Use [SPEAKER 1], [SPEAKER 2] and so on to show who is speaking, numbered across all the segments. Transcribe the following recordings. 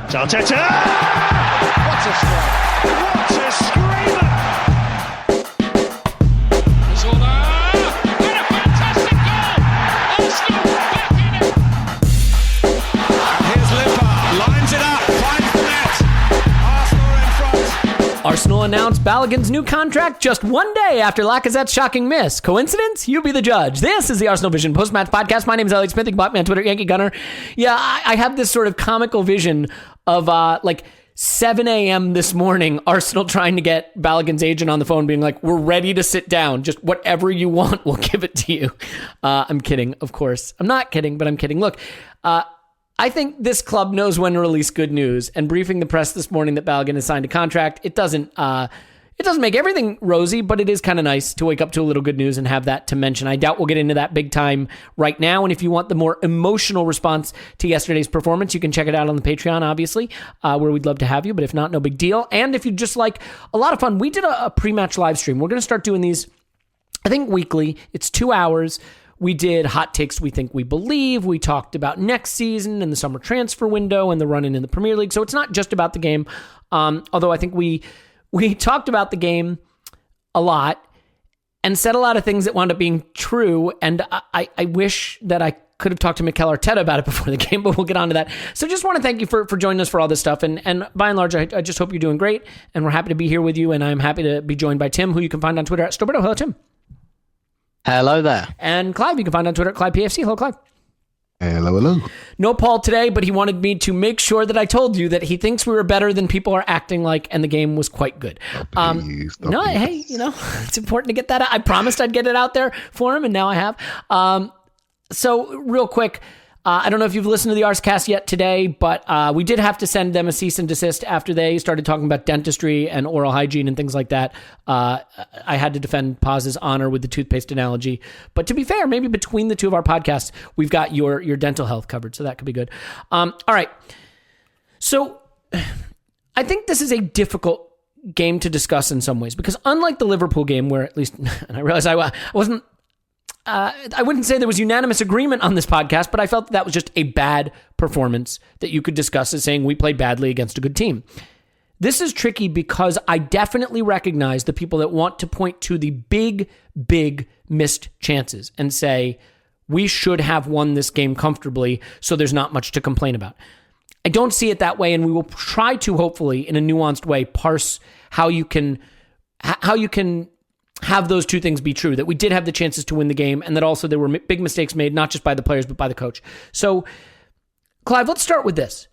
[SPEAKER 1] Arteta! What a strike! What a screamer! Zola! And a fantastic goal! Arsenal back in it! Here's Lipa, lines it up, finds the net. Arsenal are in front.
[SPEAKER 2] Arsenal announced Balogun's new contract just one day after Lacazette's shocking miss. Coincidence? You be the judge. This is the Arsenal Vision post-match podcast. My name is Elliot Smith. You can block me on Twitter, Yankee Gunner. Yeah, I have this sort of comical vision of like 7 a.m. this morning, Arsenal trying to get Balogun's agent on the phone being like, we're ready to sit down. Just whatever you want, we'll give it to you. I'm kidding, of course. I'm not kidding, but I'm kidding. Look, I think this club knows when to release good news, and briefing the press this morning that Balogun has signed a contract, it doesn't make everything rosy, but it is kind of nice to wake up to a little good news and have that to mention. I doubt we'll get into that big time right now. And if you want the more emotional response to yesterday's performance, you can check it out on the Patreon, obviously, where we'd love to have you. But if not, no big deal. And if you just like a lot of fun, we did a pre-match live stream. We're going to start doing these, I think, weekly. It's 2 hours. We did hot takes we think we believe. We talked about next season and the summer transfer window and the run-in the Premier League. So it's not just about the game. Although I think we talked about the game a lot and said a lot of things that wound up being true. And I wish that I could have talked to Mikel Arteta about it before the game, but we'll get on to that. So just want to thank you for joining us for all this stuff. And by and large, I just hope you're doing great. And we're happy to be here with you. And I'm happy to be joined by Tim, who you can find on Twitter at Storberto. Hello, Tim.
[SPEAKER 3] Hello there.
[SPEAKER 2] And Clive, you can find on Twitter at ClivePFC. Hello, Clive.
[SPEAKER 4] Hello.
[SPEAKER 2] No Paul today, but he wanted me to make sure that I told you that he thinks we were better than people are acting like, and the game was quite good. Hey, it's important to get that out. I promised I'd get it out there for him, and now I have. So real quick, I don't know if you've listened to the Arscast yet today, but we did have to send them a cease and desist after they started talking about dentistry and oral hygiene and things like that. I had to defend Paz's honor with the toothpaste analogy. But to be fair, maybe between the two of our podcasts, we've got your dental health covered, so that could be good. All right. So I think this is a difficult game to discuss in some ways, because unlike the Liverpool game, where at least, and I realize I wasn't, I wouldn't say there was unanimous agreement on this podcast, but I felt that was just a bad performance that you could discuss as saying we played badly against a good team. This is tricky because I definitely recognize the people that want to point to the big missed chances and say we should have won this game comfortably, so there's not much to complain about. I don't see it that way, and we will try to, hopefully, in a nuanced way, parse how you can have those two things be true, that we did have the chances to win the game and that also there were big mistakes made, not just by the players, but by the coach. So, Clive, let's start with this.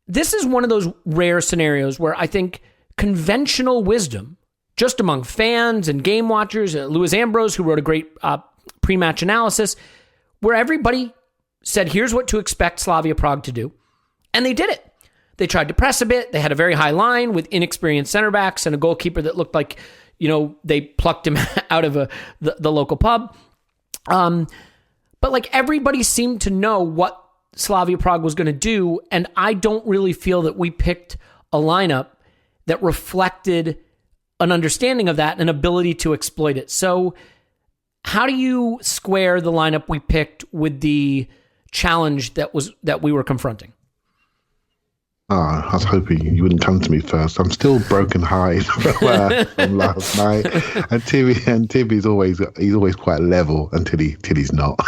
[SPEAKER 2] This is one of those rare scenarios where I think conventional wisdom, just among fans and game watchers, Louis Ambrose, who wrote a great pre-match analysis, where everybody said, here's what to expect Slavia Prague to do. And they did it. They tried to press a bit. They had a very high line with inexperienced center backs and a goalkeeper that looked like, they plucked him out of the local pub. But like everybody seemed to know what Slavia Prague was going to do. And I don't really feel that we picked a lineup that reflected an understanding of that and an ability to exploit it. So how do you square the lineup we picked with the challenge that we were confronting?
[SPEAKER 4] I was hoping you wouldn't come to me first. I'm still broken-hearted from last night. And Tim is always quite level until he's not.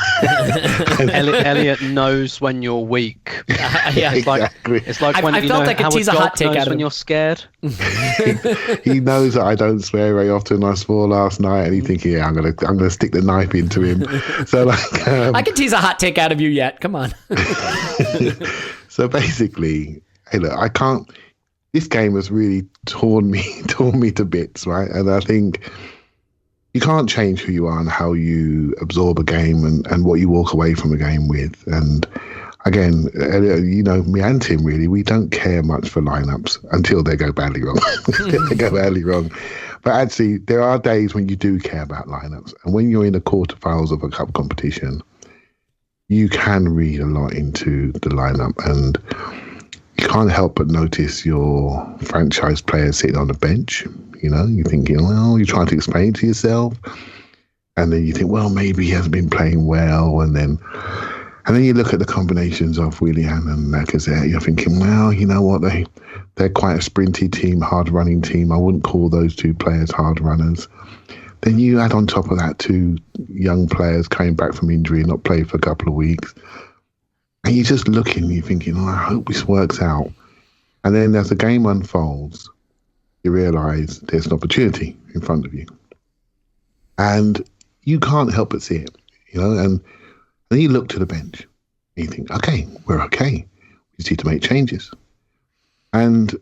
[SPEAKER 3] Elliot knows when you're weak.
[SPEAKER 2] Yeah,
[SPEAKER 4] exactly.
[SPEAKER 3] It's like when
[SPEAKER 2] I felt like I could tease a hot take out of
[SPEAKER 3] when
[SPEAKER 2] him.
[SPEAKER 3] you're scared.
[SPEAKER 4] He knows that I don't swear very often. I swore last night, and he's thinking, "Yeah, I'm gonna stick the knife into him." So
[SPEAKER 2] I can tease a hot take out of you yet. Come on.
[SPEAKER 4] So basically. Hey, look, I can't. This game has really torn me to bits, right? And I think you can't change who you are and how you absorb a game and what you walk away from a game with. And again, me and Tim, really, we don't care much for lineups until they go badly wrong. But actually, there are days when you do care about lineups, and when you're in the quarterfinals of a cup competition, you can read a lot into the lineup and. You can't help but notice your franchise players sitting on the bench. You're thinking, well, you're trying to explain to yourself. And then you think, well, maybe he hasn't been playing well. And then And then you look at the combinations of Willian and Lacazette, you're thinking, well, you know what, they're quite a sprinty team, hard-running team. I wouldn't call those two players hard runners. Then you add on top of that two young players coming back from injury and not played for a couple of weeks. And you're just looking, you're thinking, I hope this works out. And then as the game unfolds, you realise there's an opportunity in front of you. And you can't help but see it, and then you look to the bench and you think, okay, we're okay. We just need to make changes. And,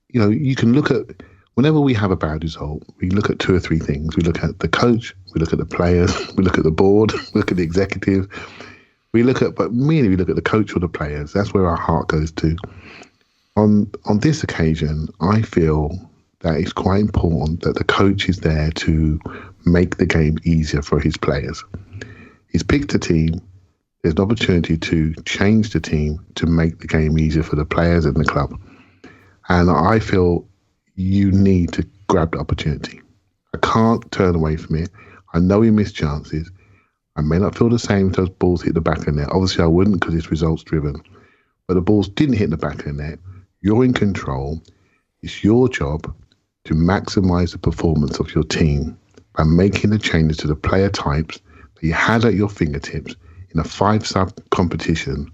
[SPEAKER 4] you can look at, whenever we have a bad result, we look at two or three things. We look at the coach, we look at the players, we look at the board, we look at the executive. But mainly we look at the coach or the players. That's where our heart goes to. On this occasion, I feel that it's quite important that the coach is there to make the game easier for his players. He's picked a team. There's an opportunity to change the team to make the game easier for the players and the club. And I feel you need to grab the opportunity. I can't turn away from it. I know he missed chances. I may not feel the same if those balls hit the back of the net. Obviously, I wouldn't because it's results driven. But the balls didn't hit the back of the net. You're in control. It's your job to maximise the performance of your team by making the changes to the player types that you had at your fingertips in a 5-sub competition.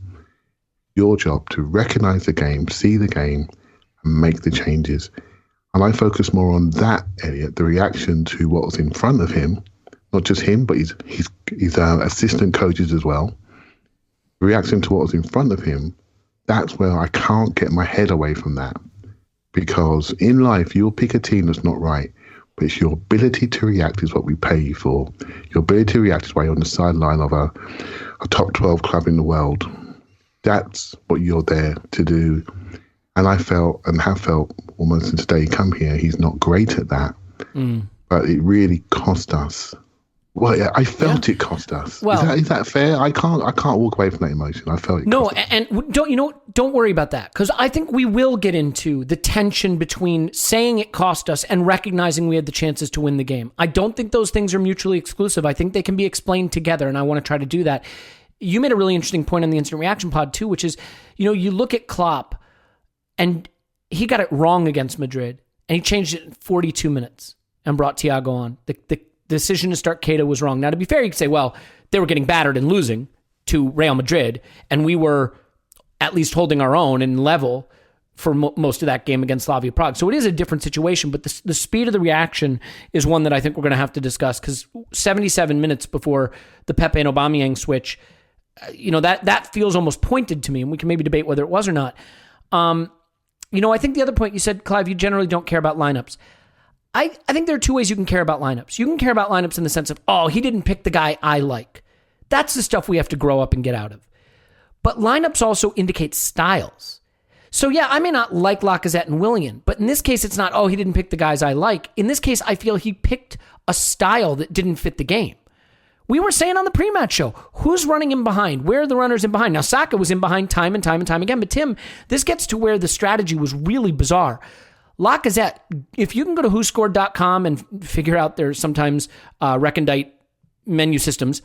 [SPEAKER 4] Your job to recognise the game, see the game, and make the changes. And I focus more on that, Elliot, the reaction to what was in front of him, not just him, but his assistant coaches as well. The reaction to what was in front of him, that's where I can't get my head away from that. Because in life, you'll pick a team that's not right, but it's your ability to react is what we pay you for. Your ability to react is why you're on the sideline of a top 12 club in the world. That's what you're there to do. And I felt and have felt almost since the day he come here, he's not great at that. But it really cost us. Well, yeah, I felt it cost us. Well, is that fair? I can't walk away from that emotion. I felt it.
[SPEAKER 2] No, and don't worry about that, because I think we will get into the tension between saying it cost us and recognizing we had the chances to win the game. I don't think those things are mutually exclusive. I think they can be explained together, and I want to try to do that. You made a really interesting point on the instant reaction pod too, which is, you look at Klopp, and he got it wrong against Madrid, and he changed it in 42 minutes and brought Thiago on. The decision to start Keita was wrong. Now, to be fair, you could say, well, they were getting battered and losing to Real Madrid, and we were at least holding our own and level for most of that game against Slavia Prague. So it is a different situation, but the speed of the reaction is one that I think we're going to have to discuss, because 77 minutes before the Pepe and Aubameyang switch, that feels almost pointed to me, and we can maybe debate whether it was or not. I think the other point you said, Clive, you generally don't care about lineups. I think there are two ways you can care about lineups. You can care about lineups in the sense of, he didn't pick the guy I like. That's the stuff we have to grow up and get out of. But lineups also indicate styles. So yeah, I may not like Lacazette and Willian, but in this case, it's not, he didn't pick the guys I like. In this case, I feel he picked a style that didn't fit the game. We were saying on the pre-match show, who's running in behind? Where are the runners in behind? Now, Saka was in behind time and time and time again, but Tim, this gets to where the strategy was really bizarre. Lacazette, if you can go to whoscored.com and figure out there's sometimes recondite menu systems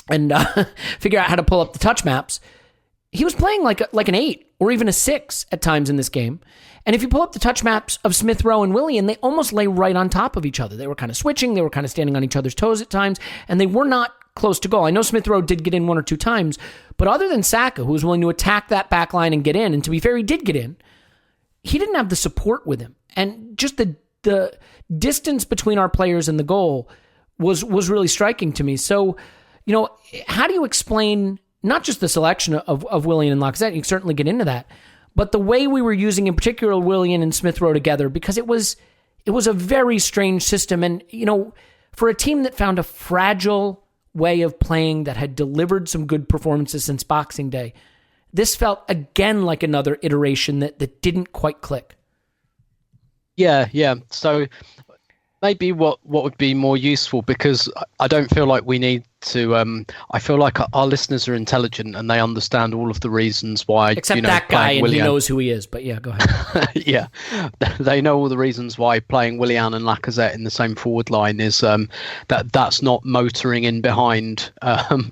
[SPEAKER 2] and figure out how to pull up the touch maps, he was playing like an 8 or even a 6 at times in this game. And if you pull up the touch maps of Smith Rowe and Willian, they almost lay right on top of each other. They were kind of switching, they were kind of standing on each other's toes at times, and they were not close to goal. I know Smith Rowe did get in 1 or 2 times, but other than Saka, who was willing to attack that back line and get in, and to be fair, he did get in, he didn't have the support with him. And just the distance between our players and the goal was really striking to me. So, how do you explain not just the selection of Willian and Lacazette? You can certainly get into that, but the way we were using, in particular, Willian and Smith Rowe together, because it was a very strange system. And, for a team that found a fragile way of playing that had delivered some good performances since Boxing Day, this felt again like another iteration that didn't quite click.
[SPEAKER 3] Yeah. So maybe what would be more useful, because I don't feel like we need to. I feel like our listeners are intelligent and they understand all of the reasons why.
[SPEAKER 2] Except that guy, and he knows who he is. But yeah, go ahead.
[SPEAKER 3] Yeah, they know all the reasons why playing Willian and Lacazette in the same forward line is that's not motoring in behind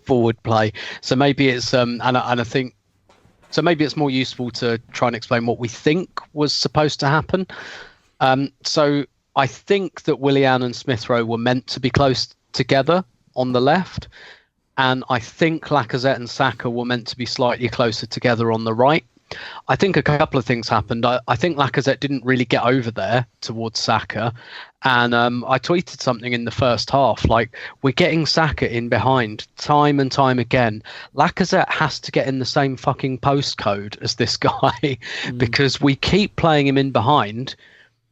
[SPEAKER 3] forward play. So maybe it's and I think. So maybe it's more useful to try and explain what we think was supposed to happen. So I think that Willian and Smith Rowe were meant to be close together on the left. And I think Lacazette and Saka were meant to be slightly closer together on the right. I think a couple of things happened. I think Lacazette didn't really get over there towards Saka. And I tweeted something in the first half, like, we're getting Saka in behind time and time again. Lacazette has to get in the same fucking postcode as this guy because we keep playing him in behind.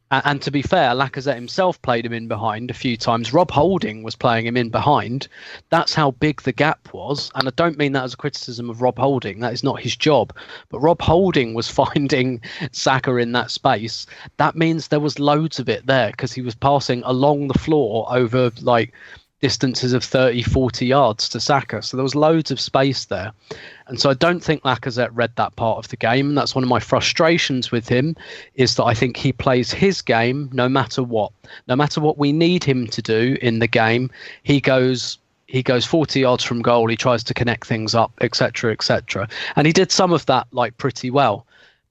[SPEAKER 3] And to be fair, Lacazette himself played him in behind a few times. Rob Holding was playing him in behind. That's how big the gap was. And I don't mean that as a criticism of Rob Holding. That is not his job. But Rob Holding was finding Saka in that space. That means there was loads of it there because he was passing along the floor over like distances of 30, 40 yards to Saka. So there was loads of space there. And so I don't think Lacazette read that part of the game. And that's one of my frustrations with him, is that I think he plays his game no matter what. No matter what we need him to do in the game, he goes 40 yards from goal. He tries to connect things up, etc., etc. And he did some of that like pretty well.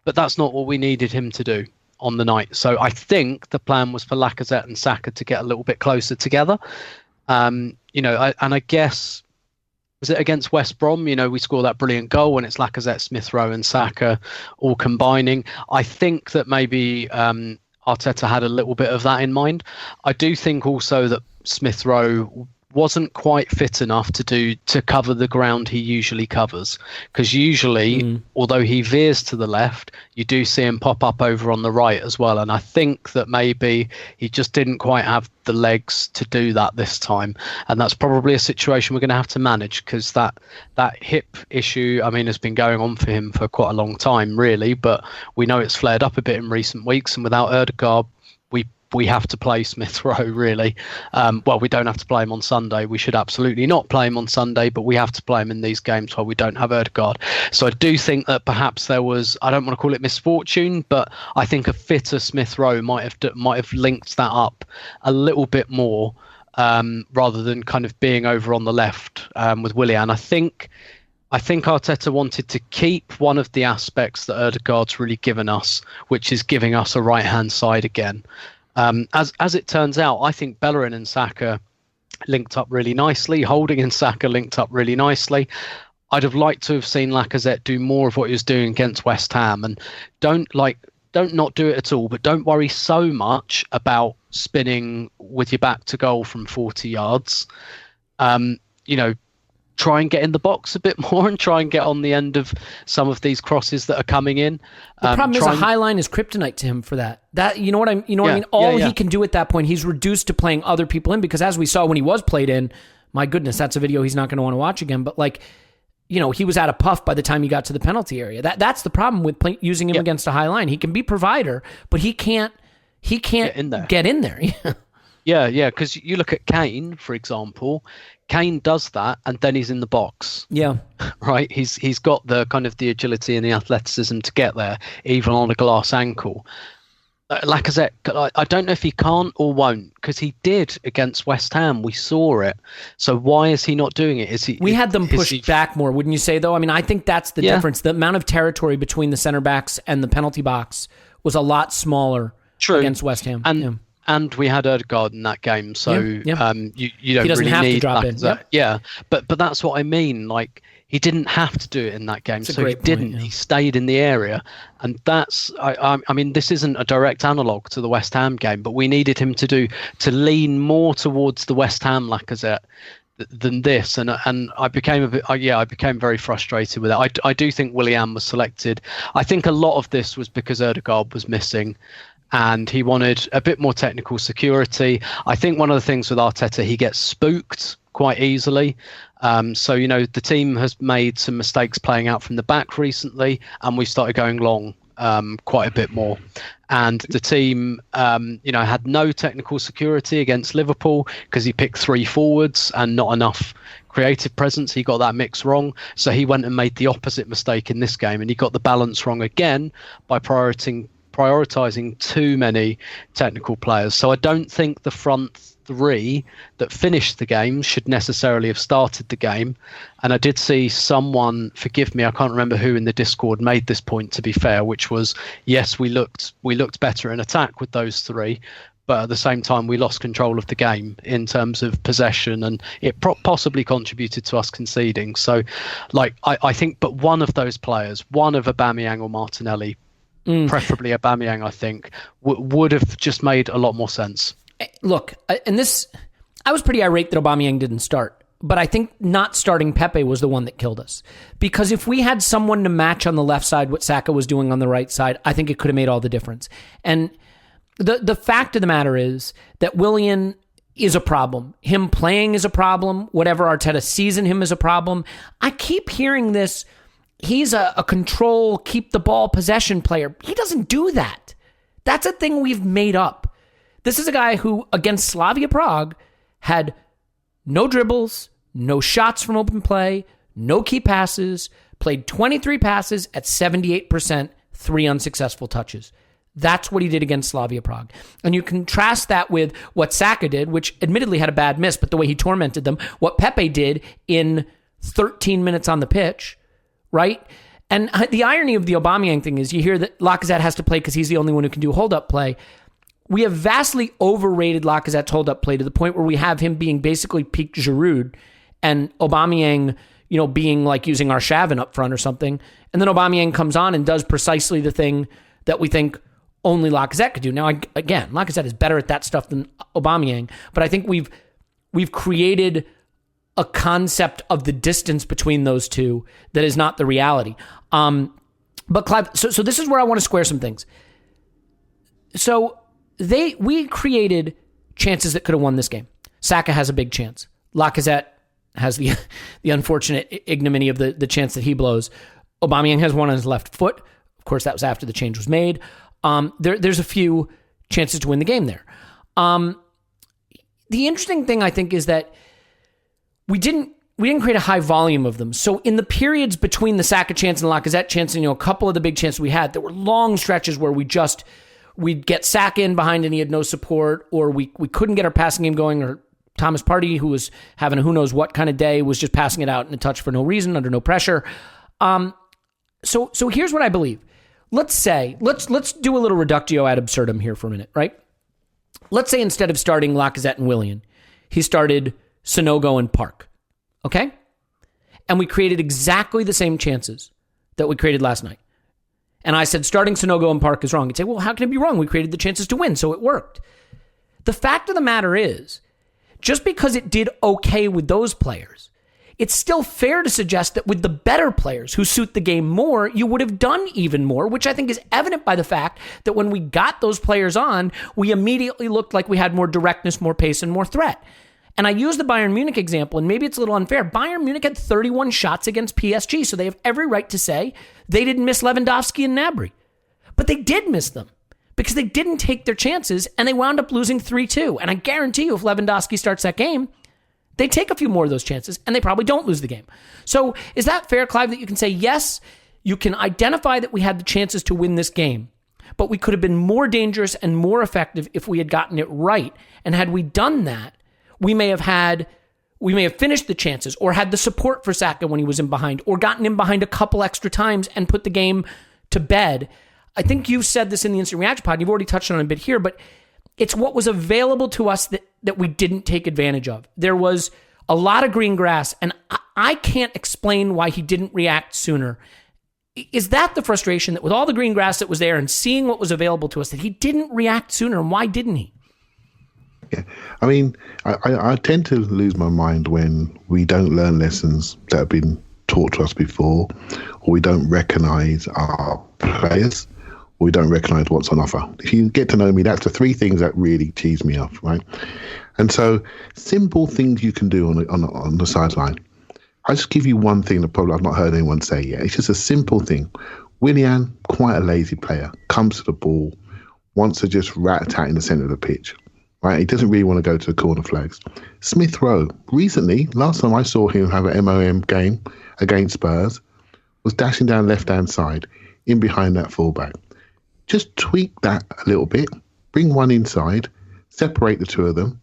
[SPEAKER 3] But that's not what we needed him to do on the night. So I think the plan was for Lacazette and Saka to get a little bit closer together. I guess, was it against West Brom? We score that brilliant goal and it's Lacazette, Smith Rowe and Saka all combining. I think that maybe Arteta had a little bit of that in mind. I do think also that Smith Rowe wasn't quite fit enough to cover the ground he usually covers, because usually, although he veers to the left, you do see him pop up over on the right as well. And I think that maybe he just didn't quite have the legs to do that this time, and that's probably a situation we're going to have to manage, because that hip issue, I mean, has been going on for him for quite a long time really, but we know it's flared up a bit in recent weeks, and without Ødegaard we have to play Smith Rowe really. We don't have to play him on Sunday. We should absolutely not play him on Sunday, but we have to play him in these games while we don't have Ødegaard. So I do think that perhaps there was, I don't want to call it misfortune, but I think a fitter Smith Rowe might have linked that up a little bit more, rather than kind of being over on the left with Willian. I think Arteta wanted to keep one of the aspects that Ødegaard's really given us, which is giving us a right-hand side again. As it turns out, I think Bellerin and Saka linked up really nicely. Holding and Saka linked up really nicely. I'd have liked to have seen Lacazette do more of what he was doing against West Ham, and don't not do it at all, but don't worry so much about spinning with your back to goal from 40 yards. Try and get in the box a bit more and try and get on the end of some of these crosses that are coming in.
[SPEAKER 2] The problem is a high line is kryptonite to him for that. You know what I mean? All he can do at that point, he's reduced to playing other people in, because as we saw when he was played in, my goodness, that's a video he's not going to want to watch again. But he was at a puff by the time he got to the penalty area. That's the problem with using him against a high line. He can be provider, but he can't get in there.
[SPEAKER 3] Yeah, because you look at Kane, for example. Kane does that, and then he's in the box. Yeah, right. He's got the kind of the agility and the athleticism to get there, even on a glass ankle. Lacazette, I don't know if he can't or won't, because he did against West Ham. We saw it. So why is he not doing it?
[SPEAKER 2] We had them pushed back more, wouldn't you say? Though, I mean, I think that's the difference. The amount of territory between the center backs and the penalty box was a lot smaller against West Ham.
[SPEAKER 3] And we had Ødegaard in that game, so you don't
[SPEAKER 2] he doesn't
[SPEAKER 3] really
[SPEAKER 2] have
[SPEAKER 3] need
[SPEAKER 2] to drop
[SPEAKER 3] Lacazette.
[SPEAKER 2] in. Yep.
[SPEAKER 3] Yeah, but that's what I mean. Like, he didn't have to do it in that game, so he didn't. He stayed in the area, and that's. I mean, this isn't a direct analog to the West Ham game, but we needed him to lean more towards the West Ham Lacazette than this, and I became I became very frustrated with it. I do think Willian was selected. I think a lot of this was because Ødegaard was missing, and he wanted a bit more technical security. I think one of the things with Arteta, he gets spooked quite easily. So the team has made some mistakes playing out from the back recently, and we started going long quite a bit more. And the team, had no technical security against Liverpool because he picked 3 forwards and not enough creative presence. He got that mix wrong. So he went and made the opposite mistake in this game. And he got the balance wrong again by prioritizing too many technical players. So I don't think the front 3 that finished the game should necessarily have started the game. And I did see someone, forgive me, I can't remember who in the Discord made this point, to be fair, which was, yes, we looked better in attack with those 3, but at the same time we lost control of the game in terms of possession, and it possibly contributed to us conceding. So I think, but one of those players, one of Aubameyang or Martinelli, preferably Aubameyang, I think, would have just made a lot more sense.
[SPEAKER 2] Look, and this, I was pretty irate that Aubameyang didn't start, but I think not starting Pepe was the one that killed us. Because if we had someone to match on the left side what Saka was doing on the right side, I think it could have made all the difference. And the fact of the matter is that Willian is a problem. Him playing is a problem. Whatever Arteta sees in him is a problem. I keep hearing this, he's a control, keep the ball possession player. He doesn't do that. That's a thing we've made up. This is a guy who, against Slavia Prague, had no dribbles, no shots from open play, no key passes, played 23 passes at 78%, 3 unsuccessful touches. That's what he did against Slavia Prague. And you contrast that with what Saka did, which admittedly had a bad miss, but the way he tormented them, what Pepe did in 13 minutes on the pitch, right? And the irony of the Aubameyang thing is you hear that Lacazette has to play because he's the only one who can do hold-up play. We have vastly overrated Lacazette's hold-up play to the point where we have him being basically peak Giroud and Aubameyang, being like using Arshavin up front or something. And then Aubameyang comes on and does precisely the thing that we think only Lacazette could do. Now, again, Lacazette is better at that stuff than Aubameyang, but I think we've created a concept of the distance between those two that is not the reality. But Clive, so this is where I want to square some things. So we created chances that could have won this game. Saka has a big chance. Lacazette has the unfortunate ignominy of the chance that he blows. Aubameyang has one on his left foot. Of course, that was after the change was made. There's a few chances to win the game there. The interesting thing, I think, is that we didn't create a high volume of them. So in the periods between the Saka chance and the Lacazette chance, and a couple of the big chances we had, there were long stretches where we'd get Saka in behind and he had no support, or we couldn't get our passing game going, or Thomas Partey, who was having a who knows what kind of day, was just passing it out in a touch for no reason, under no pressure. So here's what I believe. Let's do a little reductio ad absurdum here for a minute, right? Let's say instead of starting Lacazette and Willian, he started Sanogo and Park, okay? And we created exactly the same chances that we created last night. And I said, starting Sanogo and Park is wrong. You'd say, well, how can it be wrong? We created the chances to win, so it worked. The fact of the matter is, just because it did okay with those players, it's still fair to suggest that with the better players who suit the game more, you would have done even more, which I think is evident by the fact that when we got those players on, we immediately looked like we had more directness, more pace, and more threat. And I use the Bayern Munich example, and maybe it's a little unfair. Bayern Munich had 31 shots against PSG, so they have every right to say they didn't miss Lewandowski and Gnabry. But they did miss them because they didn't take their chances, and they wound up losing 3-2. And I guarantee you, if Lewandowski starts that game, they take a few more of those chances, and they probably don't lose the game. So is that fair, Clive, that you can say, yes, you can identify that we had the chances to win this game, but we could have been more dangerous and more effective if we had gotten it right. And had we done that, we may have finished the chances, or had the support for Saka when he was in behind, or gotten him behind a couple extra times and put the game to bed. I think you said this in the Instant Reaction Pod. You've already touched on it a bit here, but it's what was available to us that we didn't take advantage of. There was a lot of green grass, and I can't explain why he didn't react sooner. Is that the frustration, that with all the green grass that was there and seeing what was available to us, that he didn't react sooner? And why didn't he?
[SPEAKER 4] Yeah, I mean, I tend to lose my mind when we don't learn lessons that have been taught to us before, or we don't recognize our players, or we don't recognize what's on offer. If you get to know me, that's the 3 things that really tease me off, right? And so, simple things you can do on the sideline. I'll just give you one thing that probably I've not heard anyone say yet. It's just a simple thing. Willian, quite a lazy player, comes to the ball, wants to just rat-a-tat in the centre of the pitch. Right? He doesn't really want to go to the corner flags. Smith Rowe, recently, last time I saw him have an MOM game against Spurs, was dashing down left-hand side, in behind that fullback. Just tweak that a little bit, bring one inside, separate the two of them,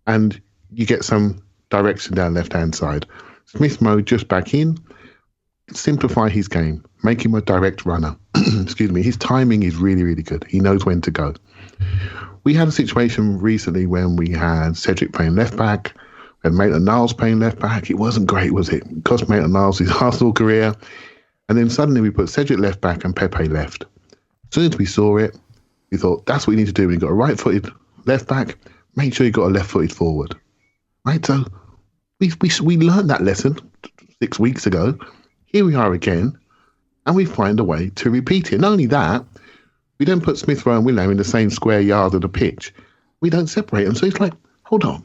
[SPEAKER 4] and you get some direction down left-hand side. Smith Rowe just back in, simplify his game, make him a direct runner. Excuse me, his timing is really, really good. He knows when to go. We had a situation recently when we had Cedric playing left back, and Maitland-Niles playing left back. It wasn't great, was it? It cost Maitland-Niles his Arsenal career. And then suddenly we put Cedric left back and Pepe left. As soon as we saw it, we thought, that's what you need to do. When you've got a right-footed left back, make sure you've got a left-footed forward. Right? So we learned that lesson 6 weeks ago. Here we are again, and we find a way to repeat it. Not only that, we don't put Smith Rowe and Willian in the same square yard of the pitch. We don't separate them. So it's like, hold on.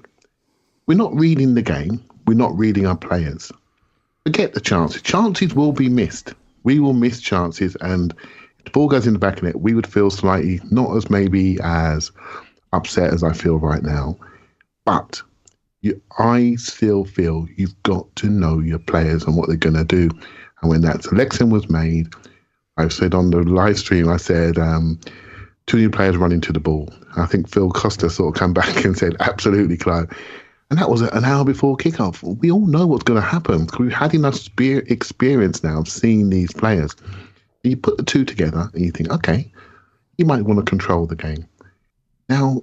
[SPEAKER 4] We're not reading the game. We're not reading our players. Forget the chances. Chances will be missed. We will miss chances, and if the ball goes in the back of it, we would feel slightly, not as maybe as upset as I feel right now, but I still feel you've got to know your players and what they're going to do. And when that selection was made, I said on the live stream, I said, 2 new players running to the ball. I think Phil Costa sort of come back and said, absolutely, Clive. And that was an hour before kickoff. We all know what's going to happen. We've had enough experience now of seeing these players. And you put the two together and you think, okay, you might want to control the game. Now,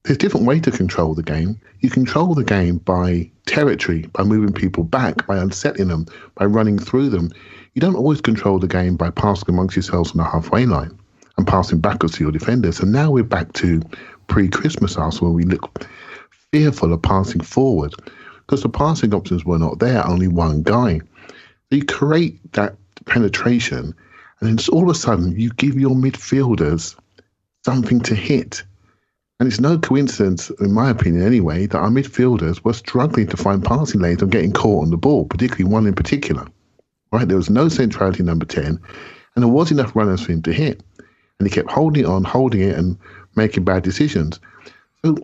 [SPEAKER 4] there's a different way to control the game. You control the game by territory, by moving people back, by unsettling them, by running through them. You don't always control the game by passing amongst yourselves on the halfway line and passing backwards to your defenders. And now we're back to pre-Christmas Arsenal, where we look fearful of passing forward because the passing options were not there, only one guy. So you create that penetration, and then all of a sudden you give your midfielders something to hit. And it's no coincidence, in my opinion anyway, that our midfielders were struggling to find passing lanes and getting caught on the ball, particularly one in particular. Right? There was no centrality number 10, and there was enough runners for him to hit. And he kept holding it, and making bad decisions. So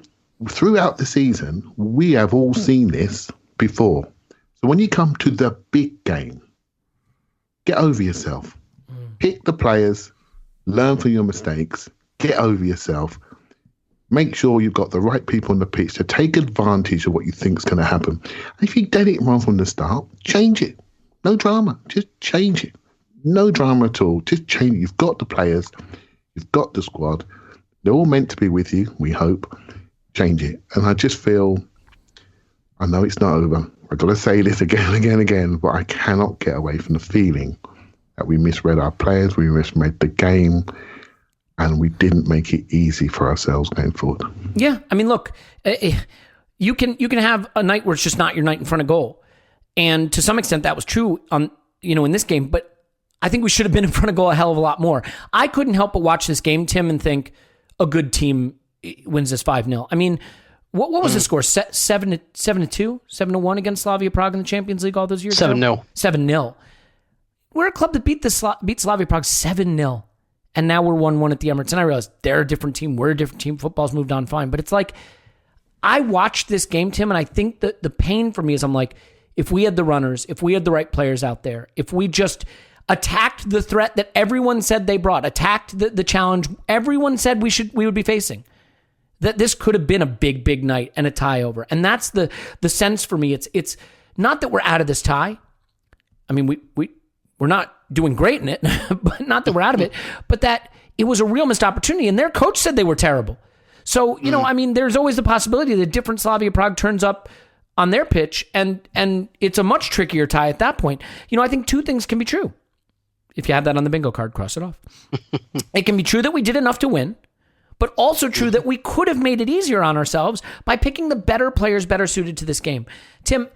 [SPEAKER 4] throughout the season, we have all seen this before. So when you come to the big game, get over yourself. Pick the players, learn from your mistakes, get over yourself. Make sure you've got the right people on the pitch to take advantage of what you think is going to happen. And if you get it wrong from the start, change it. No drama. Just change it. No drama at all. Just change it. You've got the players. You've got the squad. They're all meant to be with you, we hope. Change it. And I just feel, I know it's not over. I've got to say this again, but I cannot get away from the feeling that we misread our players, we misread the game, and we didn't make it easy for ourselves going forward.
[SPEAKER 2] Yeah, I mean, look, you can have a night where it's just not your night in front of goal, and to some extent that was true in this game. But I think we should have been in front of goal a hell of a lot more. I couldn't help but watch this game, Tim, and think a good team wins this 5-0. I mean, what was the score? 7-2, 7-1 against Slavia Prague in the Champions League all those years ago?
[SPEAKER 3] 7-0.
[SPEAKER 2] 7-0. We're a club that beat Slavia Prague 7-0. And now we're 1-1 at the Emirates. And I realized they're a different team. We're a different team. Football's moved on fine. But it's like, I watched this game, Tim, and I think that the pain for me is I'm like, if we had the runners, if we had the right players out there, if we just attacked the threat that everyone said they brought, attacked the challenge everyone said we would be facing, that this could have been a big, big night and a tie over. And that's the sense for me. It's not that we're out of this tie. I mean, we're not doing great in it, but not that we're out of it, but that it was a real missed opportunity. And their coach said they were terrible. So, I mean, there's always the possibility that different Slavia Prague turns up on their pitch and it's a much trickier tie at that point. I think two things can be true. If you have that on the bingo card, cross it off. It can be true that we did enough to win, but also true that we could have made it easier on ourselves by picking the better players better suited to this game. Tim,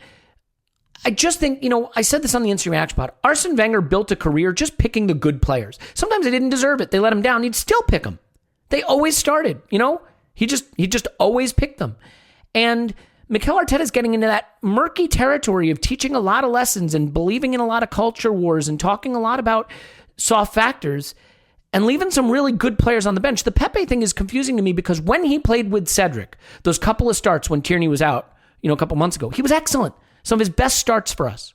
[SPEAKER 2] I just think, I said this on the Instagram Action Pod. Arsene Wenger built a career just picking the good players. Sometimes they didn't deserve it. They let him down. He'd still pick them. They always started, He just always picked them. And Mikel Arteta is getting into that murky territory of teaching a lot of lessons and believing in a lot of culture wars and talking a lot about soft factors and leaving some really good players on the bench. The Pepe thing is confusing to me because when he played with Cedric, those couple of starts when Tierney was out, a couple months ago, he was excellent. Some of his best starts for us.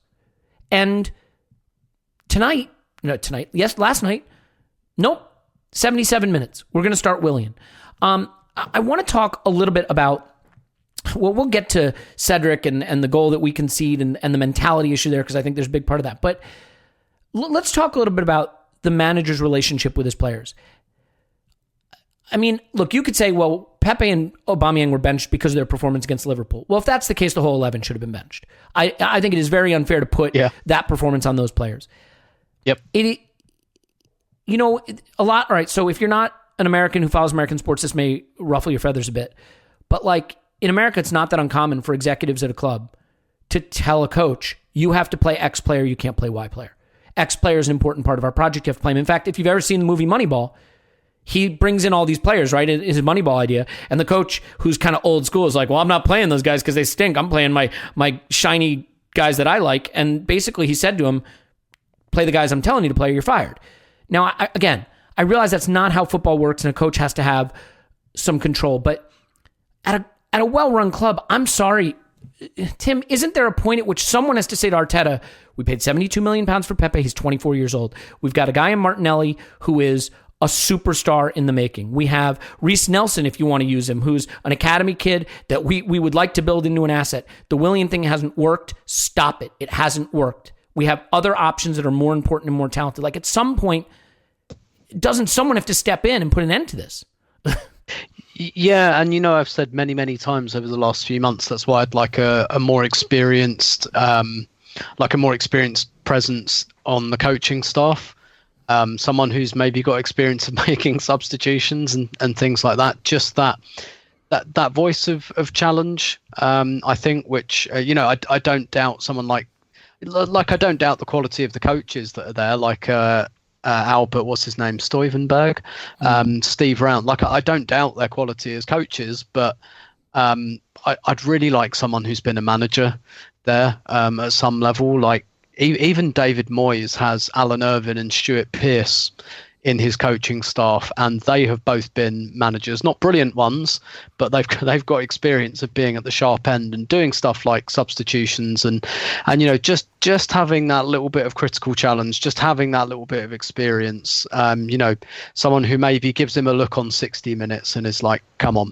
[SPEAKER 2] And last night, nope, 77 minutes. We're going to start Willian. I want to talk a little bit about, we'll get to Cedric and the goal that we concede and the mentality issue there because I think there's a big part of that. But let's talk a little bit about the manager's relationship with his players. I mean, look, you could say, well, Pepe and Aubameyang were benched because of their performance against Liverpool. Well, if that's the case, the whole 11 should have been benched. I think it is very unfair to put that performance on those players.
[SPEAKER 3] Yep.
[SPEAKER 2] A lot. All right. So if you're not an American who follows American sports, this may ruffle your feathers a bit. But like in America, it's not that uncommon for executives at a club to tell a coach, you have to play X player, you can't play Y player. X player is an important part of our project. You have to play him. In fact, if you've ever seen the movie Moneyball, he brings in all these players, right? It's a Moneyball idea. And the coach, who's kind of old school, is like, well, I'm not playing those guys because they stink. I'm playing my shiny guys that I like. And basically he said to him, play the guys I'm telling you to play or you're fired. Now, I realize that's not how football works and a coach has to have some control. But at a well-run club, I'm sorry, Tim, isn't there a point at which someone has to say to Arteta, we paid £72 million for Pepe, he's 24 years old. We've got a guy in Martinelli who is a superstar in the making. We have Reece Nelson, if you want to use him, who's an academy kid that we would like to build into an asset. The Willian thing hasn't worked. Stop it. It hasn't worked. We have other options that are more important and more talented. Like at some point, doesn't someone have to step in and put an end to this?
[SPEAKER 3] Yeah, and I've said many, many times over the last few months, that's why I'd like a more experienced, presence on the coaching staff. Someone who's maybe got experience of making substitutions and things like that. Just that voice of challenge, I think, which I don't doubt someone like I don't doubt the quality of the coaches that are there, like Albert, what's his name, Stuyvenberg, Steve Round. Like I don't doubt their quality as coaches, but I'd really like someone who's been a manager there at some level. Like even David Moyes has Alan Irvine and Stuart Pearce in his coaching staff, and they have both been managers, not brilliant ones, but they've got experience of being at the sharp end and doing stuff like substitutions and just having that little bit of critical challenge, just having that little bit of experience. Someone who maybe gives him a look on 60 minutes and is like, come on,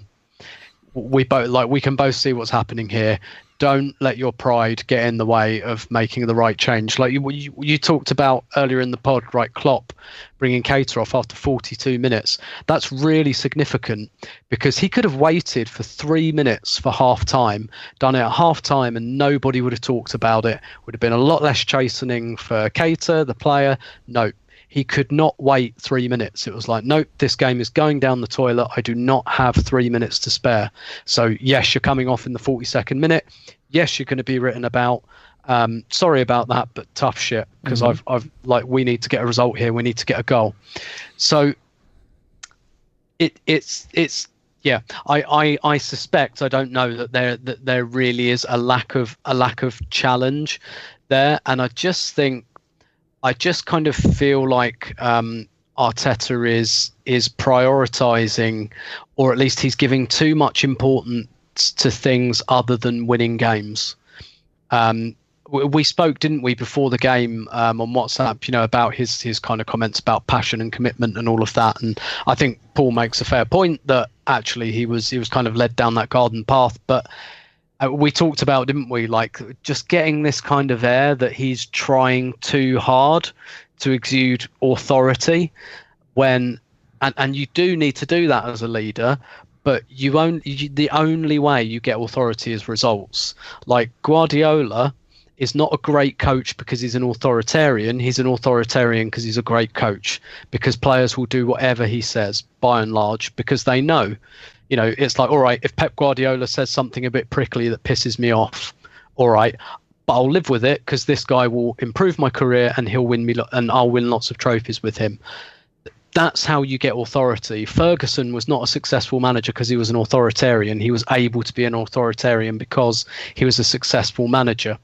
[SPEAKER 3] we can both see what's happening here. Don't let your pride get in the way of making the right change. Like you talked about earlier in the pod, right? Klopp bringing Keita off after 42 minutes. That's really significant because he could have waited for 3 minutes for half time, done it at half time, and nobody would have talked about it. Would have been a lot less chastening for Keita, the player. No. He could not wait 3 minutes. It was like, nope, this game is going down the toilet. I do not have 3 minutes to spare. So, yes, you're coming off in the 42nd minute. Yes, you're going to be written about. Sorry about that, but tough shit because we need to get a result here. We need to get a goal. So it's I suspect, I don't know, that there really is a lack of challenge there, and I just kind of feel like Arteta is prioritizing, or at least he's giving too much importance to things other than winning games. We spoke, didn't we, before the game on WhatsApp, about his kind of comments about passion and commitment and all of that. And I think Paul makes a fair point that actually he was kind of led down that garden path, but we talked about, didn't we, like just getting this kind of air that he's trying too hard to exude authority when, and you do need to do that as a leader, but the only way you get authority is results. Like Guardiola is not a great coach because he's an authoritarian. He's an authoritarian because he's a great coach, because players will do whatever he says by and large, because they know. It's like, all right, if Pep Guardiola says something a bit prickly that pisses me off, all right, but I'll live with it because this guy will improve my career and he'll win me, and I'll win lots of trophies with him. That's how you get authority. Ferguson was not a successful manager because he was an authoritarian. He was able to be an authoritarian because he was a successful manager.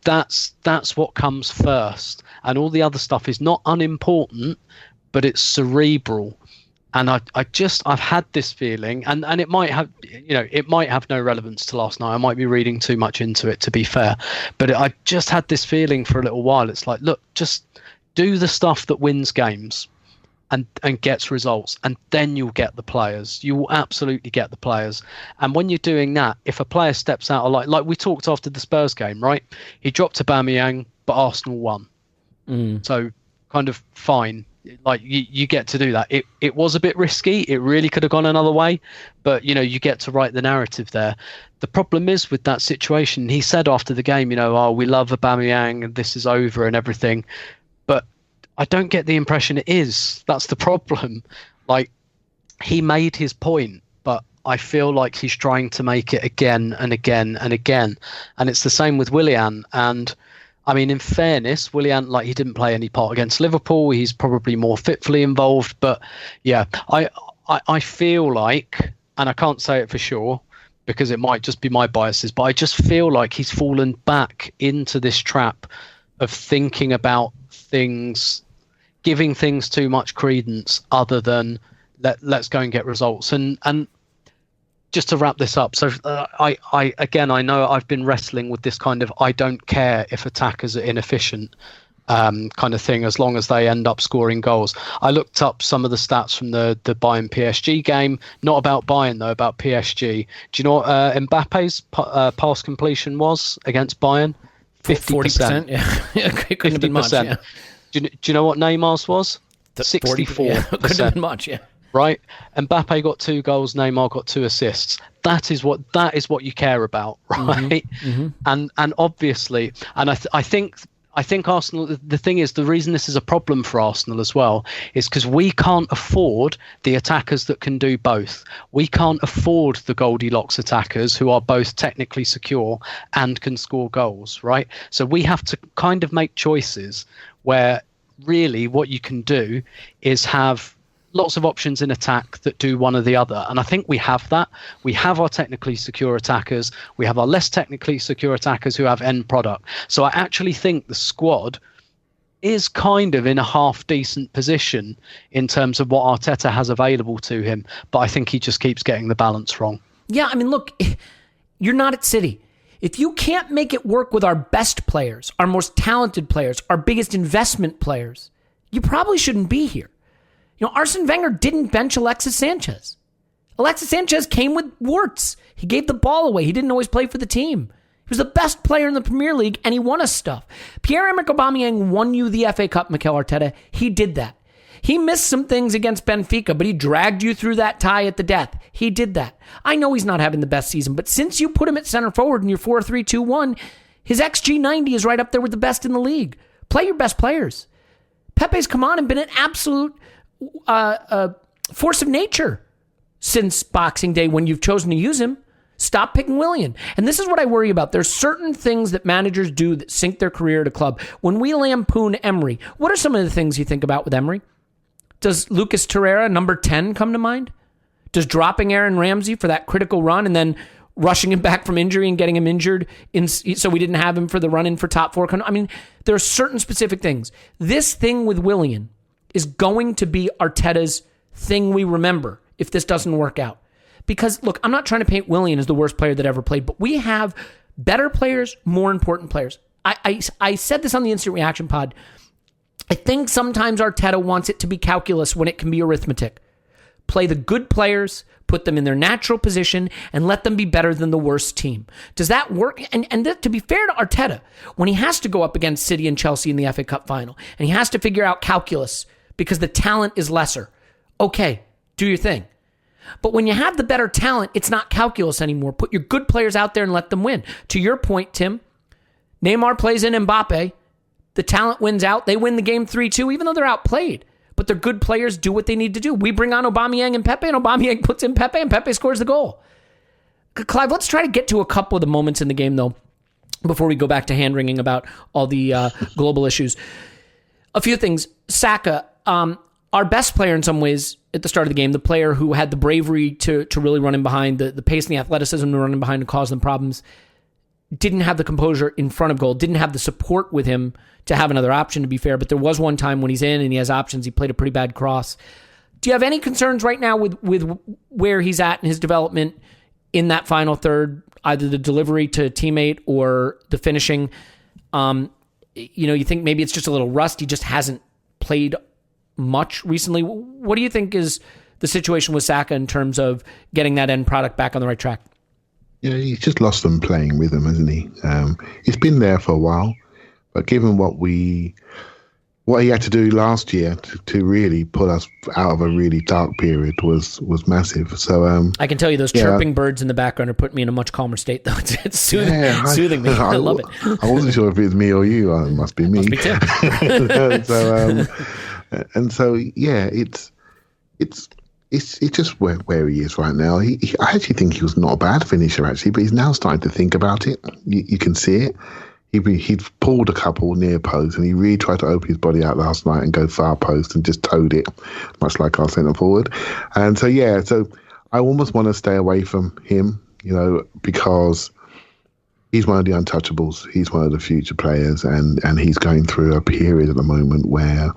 [SPEAKER 3] that's what comes first, and all the other stuff is not unimportant, but it's cerebral. And I've had this feeling, and it might have, it might have no relevance to last night. I might be reading too much into it, to be fair, but I just had this feeling for a little while. It's like, look, just do the stuff that wins games and gets results, and then you'll get the players. You will absolutely get the players. And when you're doing that, if a player steps out of like we talked after the Spurs game, right? He dropped Aubameyang, but Arsenal won. So kind of fine. Like you get to do that. It was a bit risky. It really could have gone another way, but you get to write the narrative there. The problem is with that situation, he said after the game, oh, we love Aubameyang and this is over and everything, but I don't get the impression it is. That's the problem. Like, he made his point, but I feel like he's trying to make it again and again and again. And it's the same with Willian. And I mean, in fairness, Willian, like, he didn't play any part against Liverpool. He's probably more fitfully involved. But yeah, I feel like, and I can't say it for sure because it might just be my biases, but I just feel like he's fallen back into this trap of thinking about things, giving things too much credence other than let's go and get results. And just to wrap this up, so I know I've been wrestling with this kind of I don't care if attackers are inefficient kind of thing as long as they end up scoring goals. I looked up some of the stats from the Bayern PSG game, not about Bayern though, about PSG. Do you know what Mbappe's pass completion was against Bayern?
[SPEAKER 2] 50%. Yeah, it couldn't have been much. Yeah.
[SPEAKER 3] Do you know what Neymar's was? 64%.
[SPEAKER 2] Yeah, couldn't have been much. Yeah.
[SPEAKER 3] Right, Mbappe got 2 goals, Neymar got 2 assists. That is what you care about, right? Mm-hmm. And obviously, and I think Arsenal. The thing is, the reason this is a problem for Arsenal as well is because we can't afford the attackers that can do both. We can't afford the Goldilocks attackers who are both technically secure and can score goals, right? So we have to kind of make choices where really what you can do is have lots of options in attack that do one or the other. And I think we have that. We have our technically secure attackers. We have our less technically secure attackers who have end product. So I actually think the squad is kind of in a half decent position in terms of what Arteta has available to him. But I think he just keeps getting the balance wrong. Yeah,
[SPEAKER 2] I mean, look, you're not at City. If you can't make it work with our best players, our most talented players, our biggest investment players, you probably shouldn't be here. Arsene Wenger didn't bench Alexis Sanchez. Alexis Sanchez came with warts. He gave the ball away. He didn't always play for the team. He was the best player in the Premier League, and he won us stuff. Pierre-Emerick Aubameyang won you the FA Cup, Mikel Arteta. He did that. He missed some things against Benfica, but he dragged you through that tie at the death. He did that. I know he's not having the best season, but since you put him at center forward in your 4-3-2-1, his XG90 is right up there with the best in the league. Play your best players. Pepe's come on and been an absolute force of nature since Boxing Day when you've chosen to use him. Stop picking Willian. And this is what I worry about. There's certain things that managers do that sink their career at a club. When we lampoon Emery, what are some of the things you think about with Emery? Does Lucas Torreira, number 10, come to mind? Does dropping Aaron Ramsey for that critical run and then rushing him back from injury and getting him injured so we didn't have him for the run-in for top 4? I mean, there are certain specific things. This thing with Willian is going to be Arteta's thing we remember if this doesn't work out. Because, look, I'm not trying to paint Willian as the worst player that ever played, but we have better players, more important players. I said this on the Instant Reaction pod. I think sometimes Arteta wants it to be calculus when it can be arithmetic. Play the good players, put them in their natural position, and let them be better than the worst team. Does that work? And to be fair to Arteta, when he has to go up against City and Chelsea in the FA Cup final, and he has to figure out calculus because the talent is lesser, okay, do your thing. But when you have the better talent, it's not calculus anymore. Put your good players out there and let them win. To your point, Tim, Neymar plays in Mbappe. The talent wins out. They win the game 3-2, even though they're outplayed. But their good players do what they need to do. We bring on Aubameyang and Pepe, and Aubameyang puts in Pepe, and Pepe scores the goal. Clive, let's try to get to a couple of the moments in the game, though, before we go back to hand-wringing about all the global issues. A few things. Saka, our best player in some ways at the start of the game, the player who had the bravery to really run in behind, the pace and the athleticism to run in behind and cause them problems, didn't have the composure in front of goal, didn't have the support with him to have another option, to be fair. But there was one time when he's in and he has options, he played a pretty bad cross. Do you have any concerns right now with where he's at in his development in that final third, either the delivery to a teammate or the finishing? You think maybe it's just a little rust. He just hasn't played much recently. What do you think is the situation with Saka in terms of getting that end product back on the right track?
[SPEAKER 4] Yeah, he's just lost them playing with him, hasn't he? He's been there for a while, but given what he had to do last year to really pull us out of a really dark period was massive. So
[SPEAKER 2] I can tell you those chirping birds in the background are putting me in a much calmer state, though. It's soothing me. I love it.
[SPEAKER 4] I wasn't sure if it's me or you. It must be me.
[SPEAKER 2] Must be Tim.
[SPEAKER 4] It's just where he is right now. I actually think he was not a bad finisher, actually, but he's now starting to think about it. You can see it. He'd pulled a couple near post, and he really tried to open his body out last night and go far post and just towed it, much like our centre forward. And so I almost want to stay away from him, because he's one of the untouchables. He's one of the future players, and he's going through a period at the moment where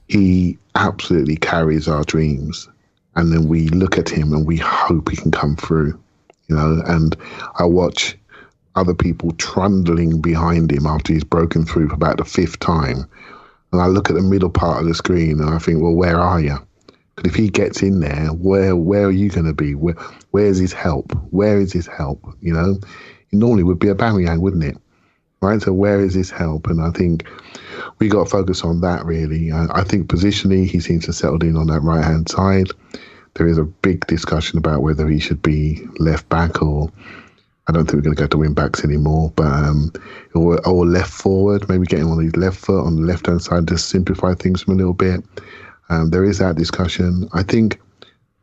[SPEAKER 4] he absolutely carries our dreams. And then we look at him and we hope he can come through, and I watch other people trundling behind him after he's broken through for about the fifth time. And I look at the middle part of the screen and I think, well, where are you? Because if he gets in there, where are you going to be? Where's his help? Where is his help? It normally would be a Aubameyang, wouldn't it? Right? So where is his help? And I think we got to focus on that, really. I think positionally, he seems to settle in on that right-hand side. There is a big discussion about whether he should be left back, or I don't think we're going to go to wing backs anymore, but or left forward, maybe getting on his left foot on the left-hand side to simplify things from a little bit. There is that discussion. I think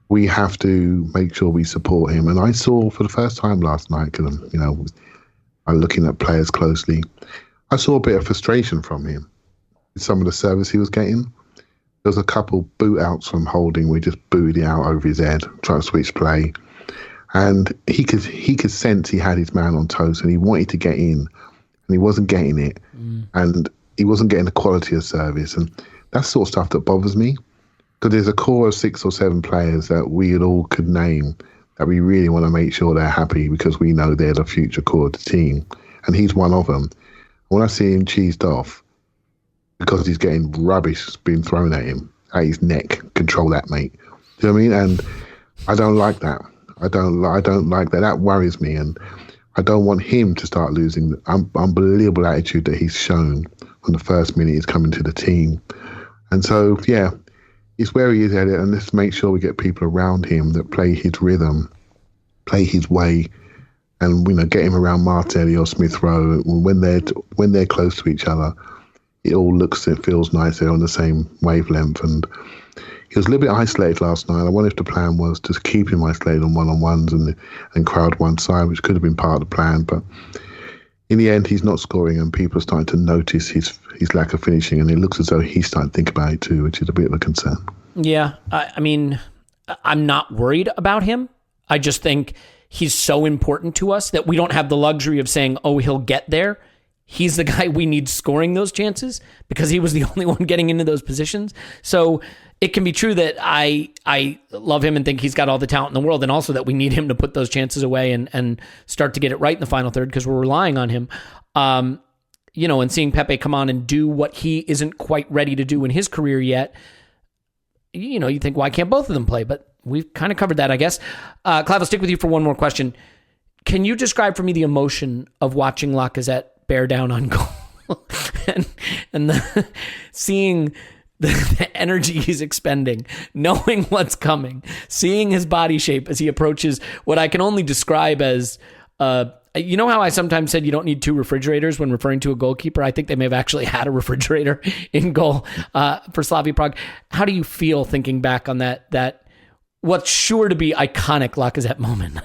[SPEAKER 4] we have to make sure we support him. And I saw for the first time last night, because I'm looking at players closely, I saw a bit of frustration from him with some of the service he was getting. There was a couple boot outs from Holding. We just booted it out over his head, trying to switch play. And he could sense he had his man on toast, and he wanted to get in, and he wasn't getting it, and he wasn't getting the quality of service, and that's the sort of stuff that bothers me, because there's a core of 6 or 7 players that we all could name that we really want to make sure they're happy, because we know they're the future core of the team, and he's one of them. When I see him cheesed off because he's getting rubbish being thrown at him at his neck, control that, mate. Do you know what I mean? And I don't like that. I don't like that. That worries me, and I don't want him to start losing the unbelievable attitude that he's shown from the first minute he's coming to the team. And so, it's where he is at it, and let's make sure we get people around him that play his rhythm, play his way, and get him around Martinelli or Smith Rowe. When they're close to each other, it all looks and feels nice. They're on the same wavelength, and he was a little bit isolated last night. I wonder if the plan was to keep him isolated on one-on-ones and crowd one side, which could have been part of the plan. But in the end, he's not scoring, and people are starting to notice his lack of finishing, and it looks as though he's starting to think about it too, which is a bit of a concern. Yeah,
[SPEAKER 2] I mean, I'm not worried about him. I just think he's so important to us that we don't have the luxury of saying, oh, he'll get there. He's the guy we need scoring those chances, because he was the only one getting into those positions. So it can be true that I love him and think he's got all the talent in the world, and also that we need him to put those chances away and start to get it right in the final third, because we're relying on him. And seeing Pepe come on and do what he isn't quite ready to do in his career yet, you think, why can't both of them play? But we've kind of covered that, I guess. Clive, I'll stick with you for one more question. Can you describe for me the emotion of watching Lacazette bear down on goal and seeing the energy he's expending, knowing what's coming, seeing his body shape as he approaches what I can only describe as, you know how I sometimes said you don't need 2 refrigerators when referring to a goalkeeper? I think they may have actually had a refrigerator in goal for Slavia Prague. How do you feel thinking back on that what's sure to be iconic Lacazette moment?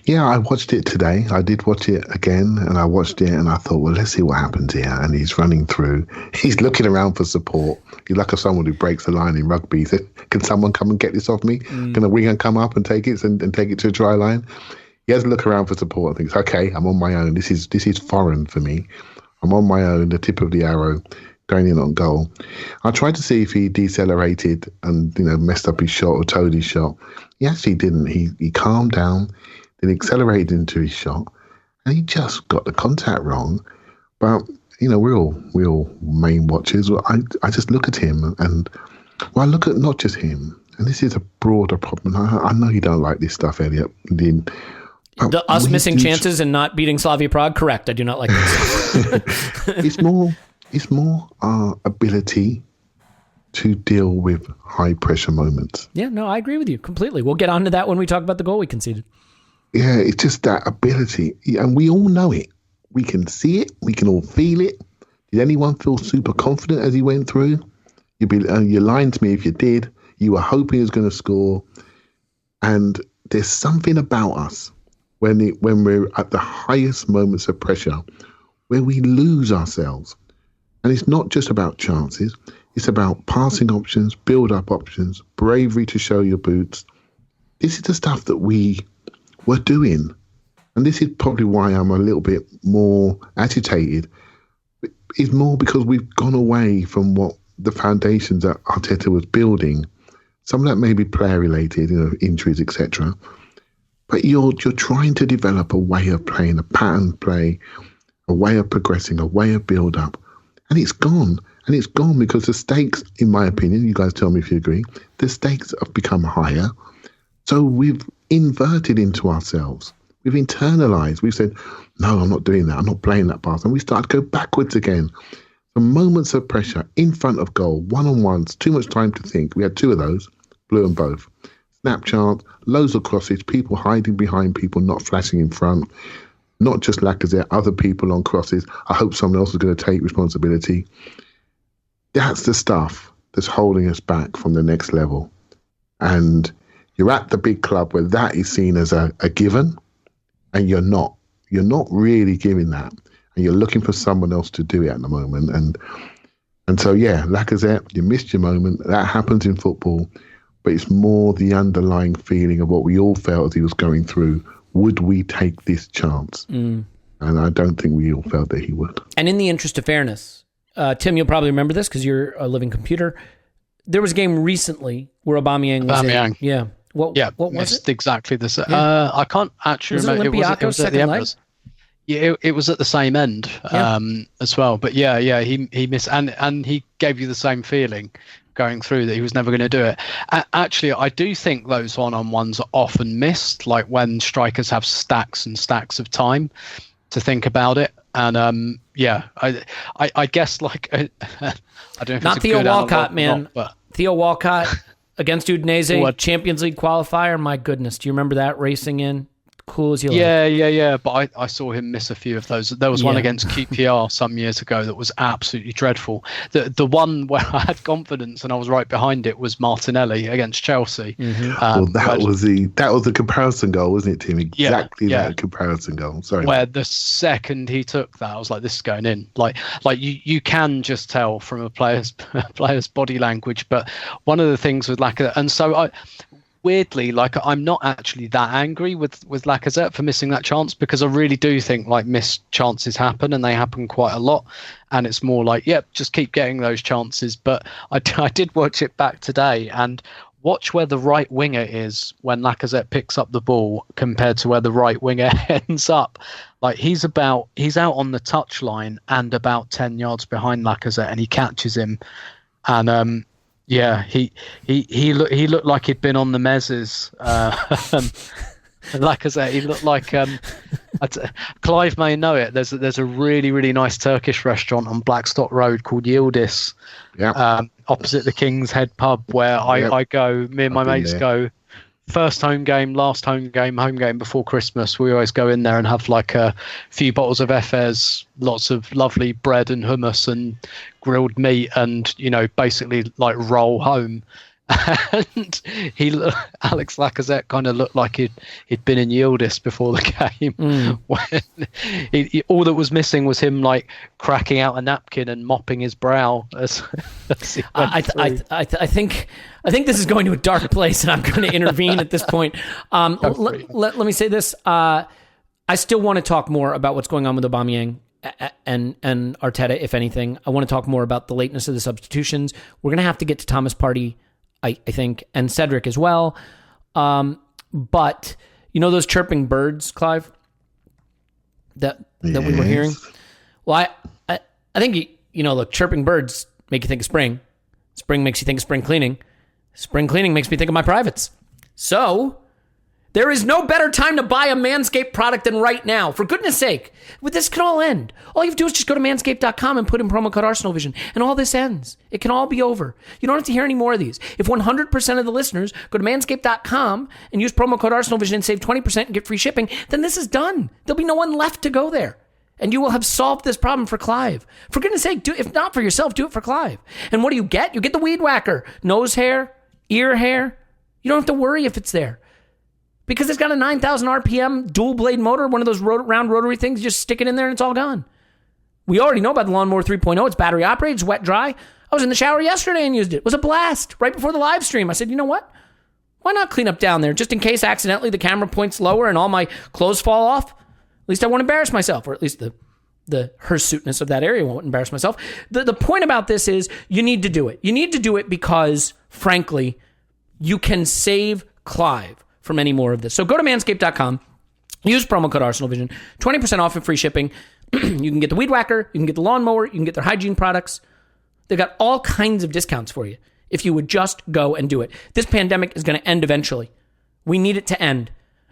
[SPEAKER 4] Yeah, I watched it today. I did watch it again, and I watched it and I thought, well, let's see what happens here. And he's running through. He's looking around for support. He's like someone who breaks the line in rugby. He said, can someone come and get this off me? Can a winger come up and take it and take it to a try line? He has to look around for support and thinks, okay, I'm on my own. This is foreign for me. I'm on my own, the tip of the arrow, going in on goal. I tried to see if he decelerated and messed up his shot or towed his shot. He actually didn't. He calmed down, then accelerated into his shot, and he just got the contact wrong. But we're all main watchers. I just look at him and I look at not just him, and this is a broader problem. I know you don't like this stuff, Elliot.
[SPEAKER 2] Us missing chances and not beating Slavia Prague, correct. I do not like this.
[SPEAKER 4] It's more our ability to deal with high pressure moments.
[SPEAKER 2] Yeah, no, I agree with you completely. We'll get onto that when we talk about the goal we conceded.
[SPEAKER 4] Yeah, it's just that ability. And we all know it. We can see it. We can all feel it. Did anyone feel super confident as he went through? You're lying to me if you did. You were hoping he was going to score. And there's something about us when we're at the highest moments of pressure where we lose ourselves. And it's not just about chances. It's about passing options, build-up options, bravery to show your boots. This is the stuff that we were doing. And this is probably why I'm a little bit more agitated. It's more because we've gone away from what the foundations that Arteta was building. Some of that may be player-related, injuries, etc. But you're trying to develop a way of playing, a pattern play, a way of progressing, a way of build-up. And it's gone. And it's gone because the stakes, in my opinion, you guys tell me if you agree, the stakes have become higher. So we've inverted into ourselves. We've internalized. We've said, no, I'm not doing that. I'm not playing that pass. And we start to go backwards again. The moments of pressure in front of goal, one-on-ones, too much time to think. We had 2 of those, blew them both. Snap chance, loads of crosses, people hiding behind people, not flashing in front. Not just Lacazette, other people on crosses. I hope someone else is going to take responsibility. That's the stuff that's holding us back from the next level. And you're at the big club where that is seen as a given, and you're not really giving that. And you're looking for someone else to do it at the moment. And so, yeah, Lacazette, you missed your moment. That happens in football. But it's more the underlying feeling of what we all felt as he was going through. Would we take this chance? And I don't think we all felt that he would.
[SPEAKER 2] And in the interest of fairness, Tim, you'll probably remember this because you're a living computer. There was a game recently where Aubameyang was in. Yeah. What was it?
[SPEAKER 3] Exactly the same. Yeah. I can't actually remember.
[SPEAKER 2] It was at the Emirates.
[SPEAKER 3] Yeah, it was at the same end as well. But he missed, and he gave you the same feeling going through that he was never going to do it. Actually, I do think those one-on-ones are often missed, like when strikers have stacks and stacks of time to think about it. And I guess like I don't know if
[SPEAKER 2] not
[SPEAKER 3] it's a
[SPEAKER 2] Theo
[SPEAKER 3] good
[SPEAKER 2] Walcott, man.
[SPEAKER 3] Not, but
[SPEAKER 2] Theo Walcott against Udinese, Champions League qualifier. My goodness, do you remember that racing in? Cool as you like.
[SPEAKER 3] Yeah. But I saw him miss a few of those. There was one against QPR some years ago that was absolutely dreadful. The one where I had confidence and I was right behind it was Martinelli against Chelsea.
[SPEAKER 4] Mm-hmm. That was the comparison goal, wasn't it, Tim? Exactly that comparison goal. Sorry.
[SPEAKER 3] Where the second he took that, I was like, this is going in. Like you can just tell from a player's body language. But one of the things with Lacazette, and so weirdly, like I'm not actually that angry with Lacazette for missing that chance, because I really do think like missed chances happen, and they happen quite a lot, and it's more like just keep getting those chances. But I did watch it back today and watch where the right winger is when Lacazette picks up the ball compared to where the right winger ends up. Like he's out on the touchline and about 10 yards behind Lacazette, and he catches him, and he looked like he'd been on the mezzes. Lacazette, he looked like Clive may know it. There's a really, really nice Turkish restaurant on Blackstock Road called Yildiz, opposite the King's Head pub, where I go. Me and my mates go. First home game, last home game before Christmas. We always go in there and have like a few bottles of Efes, lots of lovely bread and hummus and grilled meat, and basically like roll home. And Alex Lacazette kind of looked like he'd been in Yildiz before the game. When all that was missing was him like cracking out a napkin and mopping his brow as he went through.
[SPEAKER 2] I think this is going to a dark place, and I'm going to intervene at this point. Let me say this: I still want to talk more about what's going on with Aubameyang and Arteta, if anything. I want to talk more about the lateness of the substitutions. We're going to have to get to Thomas Partey, I think, and Cedric as well. But you know those chirping birds, Clive, that we were hearing? Well, I think, look, chirping birds make you think of spring. Spring makes you think of spring cleaning. Spring cleaning makes me think of my privates. So there is no better time to buy a Manscaped product than right now. For goodness sake, this can all end. All you have to do is just go to manscaped.com and put in promo code ArsenalVision, and all this ends. It can all be over. You don't have to hear any more of these. If 100% of the listeners go to manscaped.com and use promo code ArsenalVision and save 20% and get free shipping, then this is done. There'll be no one left to go there. And you will have solved this problem for Clive. For goodness sake, if not for yourself, do it for Clive. And what do you get? You get the Weed Whacker. Nose hair, ear hair. You don't have to worry if it's there. Because it's got a 9,000 RPM dual blade motor, one of those round rotary things. You just stick it in there and it's all gone. We already know about the Lawnmower 3.0. It's battery operated, it's wet, dry. I was in the shower yesterday and used it. It was a blast right before the live stream. I said, you know what? Why not clean up down there just in case accidentally the camera points lower and all my clothes fall off? At least I won't embarrass myself, or at least the hirsuteness of that area won't embarrass myself. The point about this is you need to do it. You need to do it because, frankly, you can save Clive from any more of this. So go to manscaped.com, use promo code ArsenalVision, 20% off and free shipping. You can get the Weed Whacker, you can get the lawnmower, you can get their hygiene products. They've got all kinds of discounts for you if you would just go and do it. This pandemic is going to end eventually. We need it to end.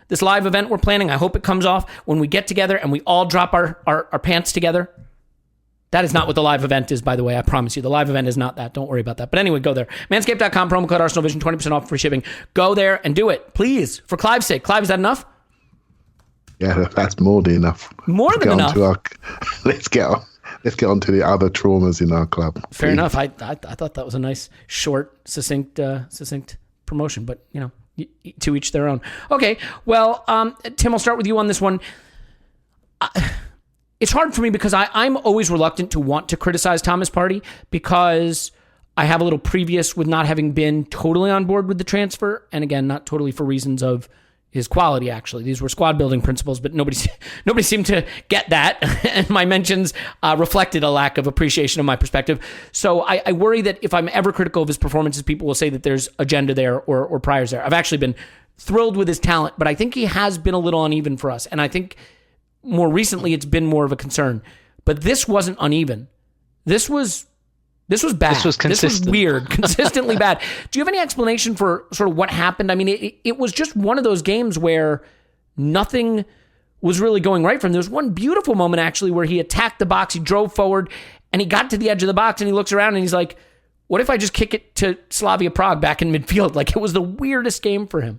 [SPEAKER 2] This live event we're planning, I hope it comes off when we get together and we all drop our pants together. That is not what the live event is, by the way. I promise you. The live event is not that. Don't worry about that. But anyway, go there. Manscaped.com, promo code ArsenalVision, 20% off free shipping. Go there and do it. Please. For Clive's sake. Clive, is that enough?
[SPEAKER 4] Yeah, that's more than enough.
[SPEAKER 2] More than enough.
[SPEAKER 4] Let's get on to the other traumas in our club.
[SPEAKER 2] Fair enough. I thought that was a nice, short, succinct promotion. But, to each their own. Okay. Well, Tim, I'll start with you on this one. It's hard for me because I'm always reluctant to want to criticize Thomas Partey because I have a little previous with not having been totally on board with the transfer. And again, not totally for reasons of his quality, actually. These were squad building principles, but nobody seemed to get that. And my mentions reflected a lack of appreciation of my perspective. So I worry that if I'm ever critical of his performances, people will say that there's agenda there or priors there. I've actually been thrilled with his talent, but I think he has been a little uneven for us. And I think more recently, it's been more of a concern. But this wasn't uneven. This was bad.
[SPEAKER 3] This was consistent.
[SPEAKER 2] This was weird, consistently bad. Do you have any explanation for sort of what happened? I mean, it was just one of those games where nothing was really going right for him. There was one beautiful moment, actually, where he attacked the box, he drove forward, and he got to the edge of the box, and he looks around, and he's like, what if I just kick it to Slavia Prague back in midfield? Like, it was the weirdest game for him.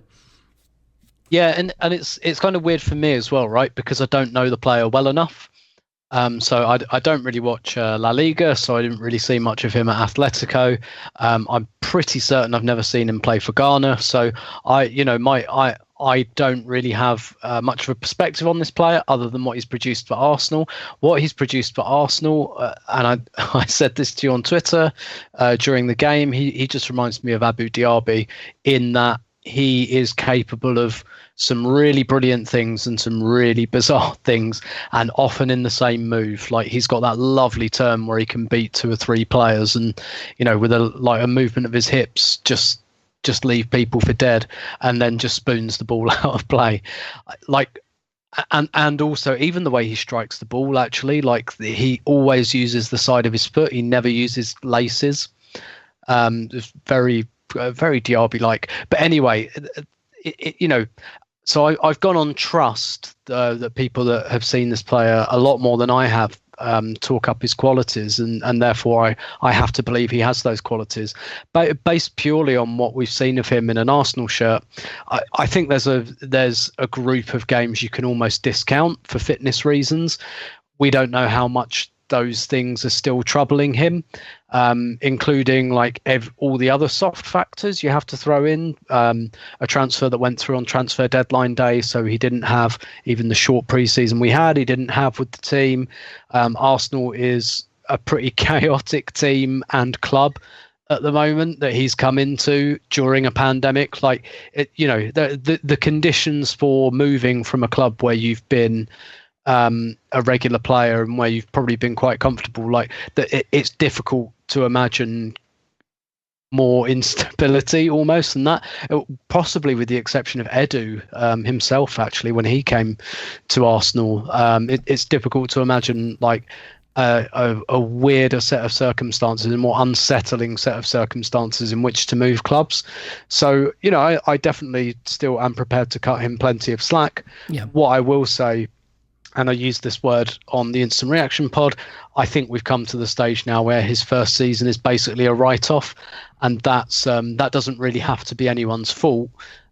[SPEAKER 3] Yeah, and it's kind of weird for me as well, right? Because I don't know the player well enough. So I don't really watch La Liga, so I didn't really see much of him at Atletico. I'm pretty certain I've never seen him play for Ghana, so I don't really have much of a perspective on this player other than what he's produced for Arsenal. What he's produced for Arsenal, and I said this to you on Twitter during the game, he just reminds me of Abu Diaby in that he is capable of some really brilliant things and some really bizarre things, and often in the same move. Like, he's got that lovely turn where he can beat 2 or 3 players, and with a movement of his hips, just leave people for dead, and then just spoons the ball out of play. And also even the way he strikes the ball, actually, he always uses the side of his foot. He never uses laces. It's very Diaby-like. But anyway, so I've gone on trust that people that have seen this player a lot more than I have talk up his qualities, and therefore I have to believe he has those qualities. But based purely on what we've seen of him in an Arsenal shirt, I think there's a group of games you can almost discount for fitness reasons. We don't know how much those things are still troubling him, including like all the other soft factors you have to throw in. A transfer that went through on transfer deadline day, so he didn't have even the short preseason we had. He didn't have with the team. Arsenal is a pretty chaotic team and club at the moment that he's come into during a pandemic. Like, the conditions for moving from a club where you've been a regular player and where you've probably been quite comfortable, like that, it's difficult to imagine more instability almost than that, possibly with the exception of Edu himself. Actually, when he came to Arsenal, it's difficult to imagine like a weirder set of circumstances, a more unsettling set of circumstances in which to move clubs. So, I definitely still am prepared to cut him plenty of slack.
[SPEAKER 2] Yeah.
[SPEAKER 3] What I will say, and I used this word on the Instant Reaction pod, I think we've come to the stage now where his first season is basically a write-off, and that doesn't really have to be anyone's fault.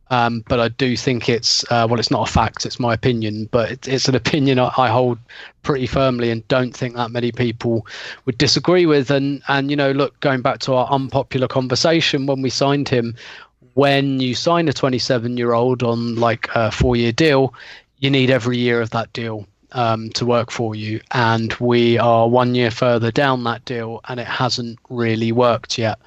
[SPEAKER 3] But I do think it's it's not a fact, it's my opinion, but it's an opinion I hold pretty firmly and don't think that many people would disagree with. And look, going back to our unpopular conversation when we signed him, when you sign a 27-year-old on like a 4-year deal, you need every year of that deal to work for you. And we are 1 year further down that deal and it hasn't really worked yet.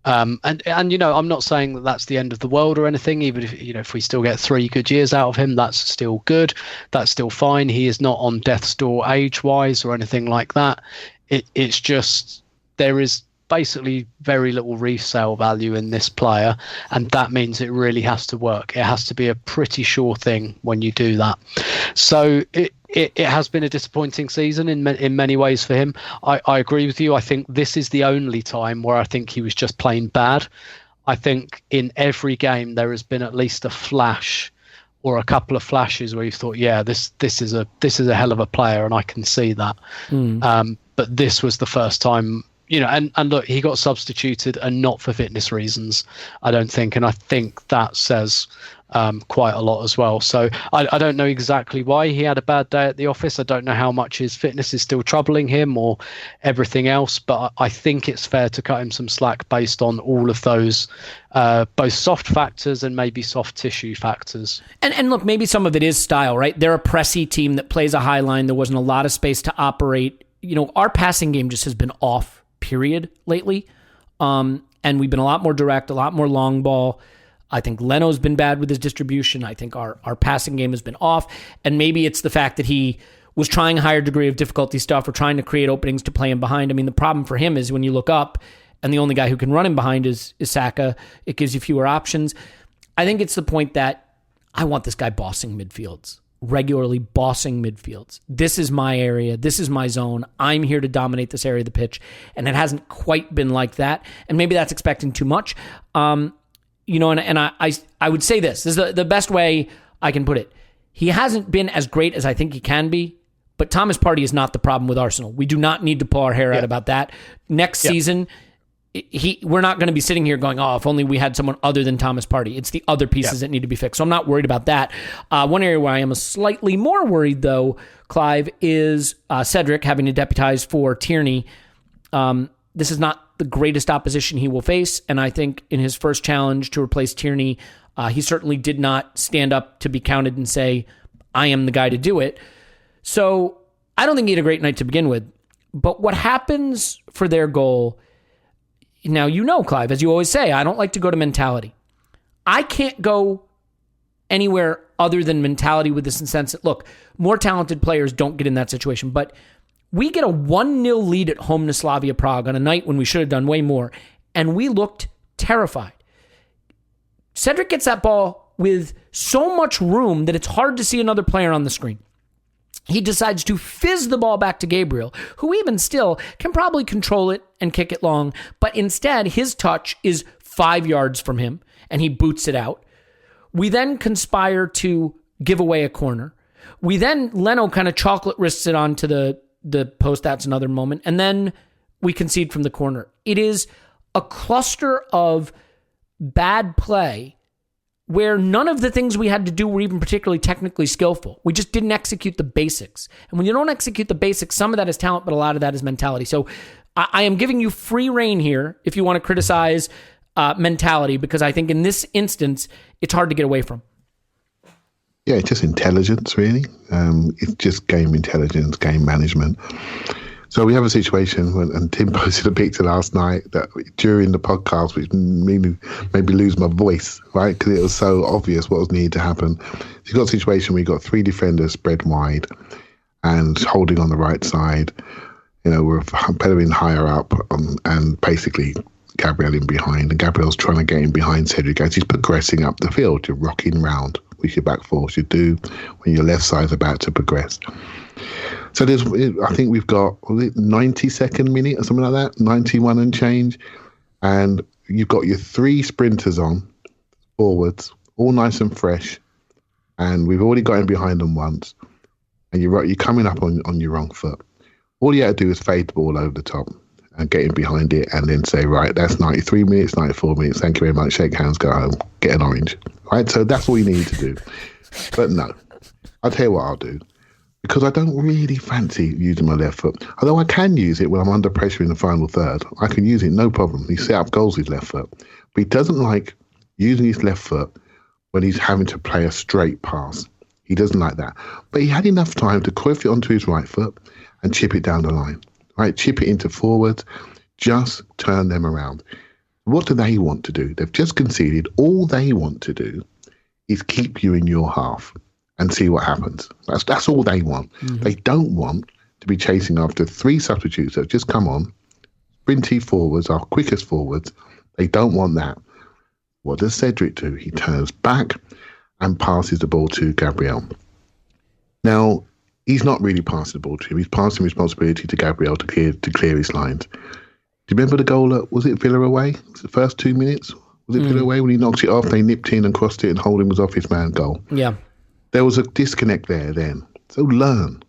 [SPEAKER 3] And I'm not saying that that's the end of the world or anything. Even if we still get 3 good years out of him, that's still good. That's still fine. He is not on death's door age-wise or anything like that. It's just there is basically very little resale value in this player, and that means it really has to work. It has to be a pretty sure thing when you do that. So it has been a disappointing season in many ways for him. I agree with you. I think this is the only time where I think he was just plain bad. I think in every game there has been at least a flash or a couple of flashes where you thought, yeah, this is a hell of a player, and I can see that. But this was the first time. And look, he got substituted, and not for fitness reasons, I don't think. And I think that says quite a lot as well. So I don't know exactly why he had a bad day at the office. I don't know how much his fitness is still troubling him or everything else. But I think it's fair to cut him some slack based on all of those, both soft factors and maybe soft tissue factors.
[SPEAKER 2] And look, maybe some of it is style, right? They're a pressy team that plays a high line. There wasn't a lot of space to operate. Our passing game just has been off. Period lately. And we've been a lot more direct, a lot more long ball. I think Leno's been bad with his distribution. I think our passing game has been off. And maybe it's the fact that he was trying a higher degree of difficulty stuff or trying to create openings to play him behind. I mean, the problem for him is when you look up and the only guy who can run him behind is Saka, it gives you fewer options. I think it's the point that I want this guy bossing midfields. Regularly bossing midfields. This is my area. This is my zone. I'm here to dominate this area of the pitch. And it hasn't quite been like that. And maybe that's expecting too much. And I would say this is the best way I can put it. He hasn't been as great as I think he can be, but Thomas Partey is not the problem with Arsenal. We do not need to pull our hair out about that. Next season, we're not going to be sitting here going, oh, if only we had someone other than Thomas Partey. It's the other pieces that need to be fixed. So I'm not worried about that. One area where I am slightly more worried, though, Clive, is Cedric having to deputize for Tierney. This is not the greatest opposition he will face, and I think in his first challenge to replace Tierney, he certainly did not stand up to be counted and say, I am the guy to do it. So I don't think he had a great night to begin with. But what happens for their goal... Now, Clive, as you always say, I don't like to go to mentality. I can't go anywhere other than mentality with this sense that, look, more talented players don't get in that situation. But we get a 1-0 lead at home to Slavia Prague on a night when we should have done way more, and we looked terrified. Cedric gets that ball with so much room that it's hard to see another player on the screen. He decides to fizz the ball back to Gabriel, who even still can probably control it and kick it long, but instead his touch is 5 yards from him, and he boots it out. We then conspire to give away a corner. Leno kind of chocolate wrists it onto the post. That's another moment. And then we concede from the corner. It is a cluster of bad play where none of the things we had to do were even particularly technically skillful. We just didn't execute the basics. And when you don't execute the basics, some of that is talent, but a lot of that is mentality. So I am giving you free rein here if you want to criticize mentality, because I think in this instance, it's hard to get away from.
[SPEAKER 4] Yeah, it's just intelligence, really. It's just game intelligence, game management. So we have a situation and Tim posted a picture last night that during the podcast, which made me lose my voice, right? Because it was so obvious what was needed to happen. So you've got a situation where you've got 3 defenders spread wide and holding on the right side. You know, we're pedaling higher up and basically Gabriel in behind. And Gabriel's trying to get in behind Cedric as he's progressing up the field. You're rocking round, which your back four should do when your left side's about to progress. So I think we've got 92nd minute or something like that, 91 and change. And you've got your 3 sprinters on, forwards, all nice and fresh. And we've already got in behind them once. And you're coming up on your wrong foot. All you have to do is fade the ball over the top and get in behind it and then say, right, that's 93 minutes, 94 minutes. Thank you very much. Shake hands, go home, get an orange. Right? So that's all you need to do. But no, I'll tell you what I'll do. Because I don't really fancy using my left foot. Although I can use it when I'm under pressure in the final third. I can use it, no problem. He set up goals with his left foot. But he doesn't like using his left foot when he's having to play a straight pass. He doesn't like that. But he had enough time to quiff it onto his right foot and chip it down the line. Right? Chip it into forwards. Just turn them around. What do they want to do? They've just conceded. All they want to do is keep you in your half and see what happens. That's all they want. Mm-hmm. They don't want to be chasing after 3 substitutes that have just come on, sprinty forwards, our quickest forwards. They don't want that. What does Cedric do? He turns back and passes the ball to Gabriel. Now, he's not really passing the ball to him. He's passing responsibility to Gabriel to clear his lines. Do you remember the goal was it Villa away? Was it the first 2 minutes? Was it Villa away when he knocked it off? They nipped in and crossed it and Holding was off his man goal. Yeah. There was a disconnect there then. So learn.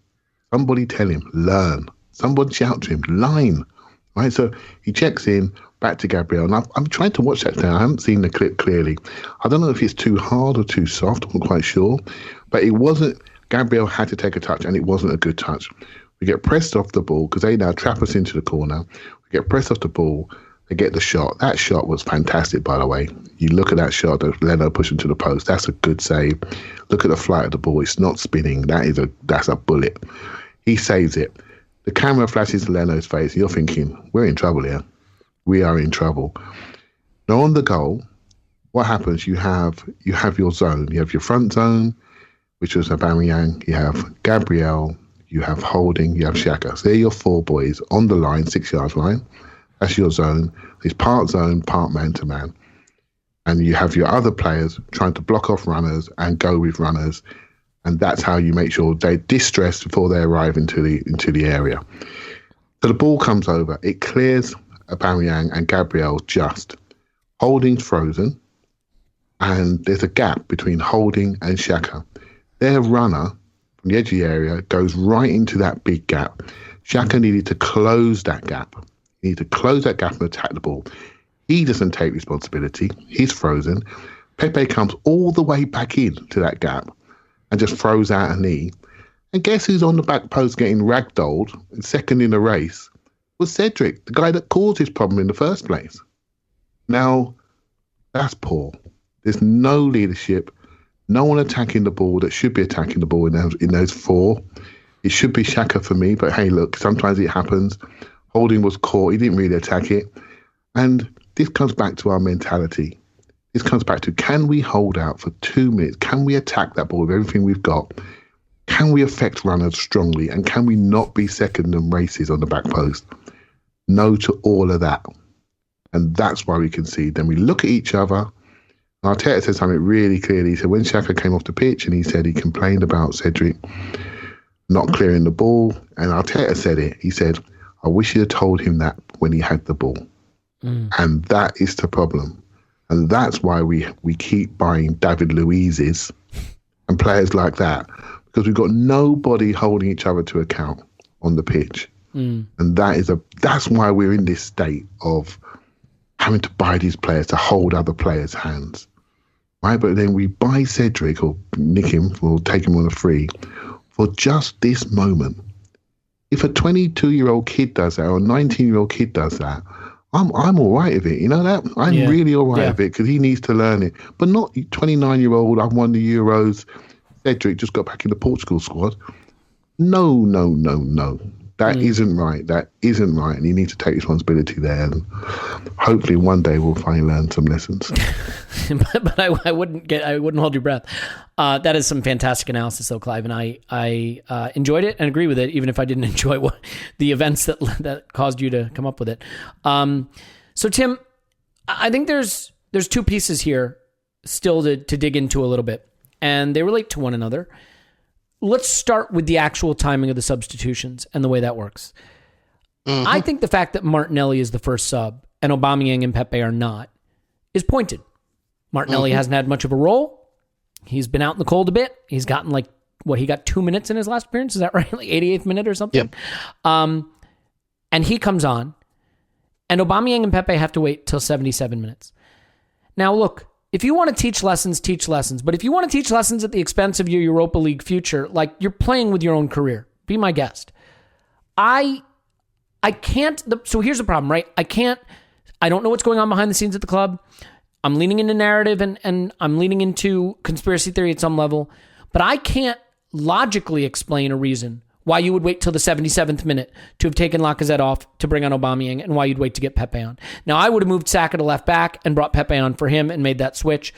[SPEAKER 4] Somebody tell him, learn. Somebody shout to him, line. Right? So he checks in, back to Gabriel. And I'm trying to watch that thing. I haven't seen the clip clearly. I don't know if it's too hard or too soft. I'm not quite sure. But it wasn't, Gabriel had to take a touch and it wasn't a good touch. We get pressed off the ball because they now trap us into the corner. We get pressed off the ball. They get the shot. That shot was fantastic, by the way. You look at that shot, Leno pushing to the post. That's a good save. Look at the flight of the ball. It's not spinning. That's a bullet. He saves it. The camera flashes to Leno's face. You're thinking, we're in trouble here. We are in trouble. Now on the goal, what happens? You have your zone. You have your front zone, which was Aubameyang. You have Gabriel. You have Holding. You have Xhaka. So they're your 4 boys on the line, 6 yards line. That's your zone. It's part zone, part man-to-man. And you have your other players trying to block off runners and go with runners. And that's how you make sure they're distressed before they arrive into the area. So the ball comes over. It clears Aubameyang and Gabriel just. Holding's frozen. And there's a gap between Holding and Xhaka. Their runner from the edge of the area goes right into that big gap. Xhaka needed to close that gap. He needed to close that gap and attack the ball. He doesn't take responsibility. He's frozen. Pepe comes all the way back in to that gap and just throws out a knee. And guess who's on the back post getting ragdolled, second in the race, was Cedric, the guy that caused this problem in the first place. Now, that's poor. There's no leadership. No one attacking the ball that should be attacking the ball in those 4. It should be Xhaka for me, but hey, look, sometimes it happens. Holding was caught. He didn't really attack it. And this comes back to our mentality. This comes back to, can we hold out for 2 minutes? Can we attack that ball with everything we've got? Can we affect runners strongly? And can we not be second in races on the back post? No to all of that. And that's why we concede. Then we look at each other. Arteta said something really clearly. He said when Xhaka came off the pitch and he said he complained about Cedric not clearing the ball. And Arteta said it. He said, I wish you had told him that when he had the ball. And that is the problem. And that's why we keep buying David Luiz's and players like that, because we've got nobody holding each other to account on the pitch. And that's why we're in this state of having to buy these players to hold other players' hands. right? But then we buy Cedric or nick him or take him on a free for just this moment. If a 22-year-old kid does that or a 19-year-old kid does that, I'm all right with it. You know that? I'm really all right with it because he needs to learn it. But not 29-year-old, I've won the Euros. Cedric just got back in the Portugal squad. No. That isn't right. That isn't right. And you need to take responsibility there. And hopefully one day we'll finally learn some lessons.
[SPEAKER 2] but I wouldn't hold your breath. That is some fantastic analysis, though, Clive, and I enjoyed it and agree with it, even if I didn't enjoy the events that caused you to come up with it. So, Tim, I think there's two pieces here still to dig into a little bit, and they relate to one another. Let's start with the actual timing of the substitutions and the way that works. Mm-hmm. I think the fact that Martinelli is the first sub and Aubameyang and Pepe are not is pointed. Martinelli hasn't had much of a role. He's been out in the cold a bit. He's gotten he got 2 minutes in his last appearance. Is that right? Like 88th minute or something? Yep. And he comes on, and Aubameyang and Pepe have to wait till 77 minutes. Now, look, if you want to teach lessons, teach lessons. But if you want to teach lessons at the expense of your Europa League future, like you're playing with your own career, be my guest. I can't. So here's the problem, right? I don't know what's going on behind the scenes at the club. I'm leaning into narrative and I'm leaning into conspiracy theory at some level, but I can't logically explain a reason why you would wait till the 77th minute to have taken Lacazette off to bring on Aubameyang and why you'd wait to get Pepe on. Now, I would have moved Saka to left back and brought Pepe on for him and made that switch.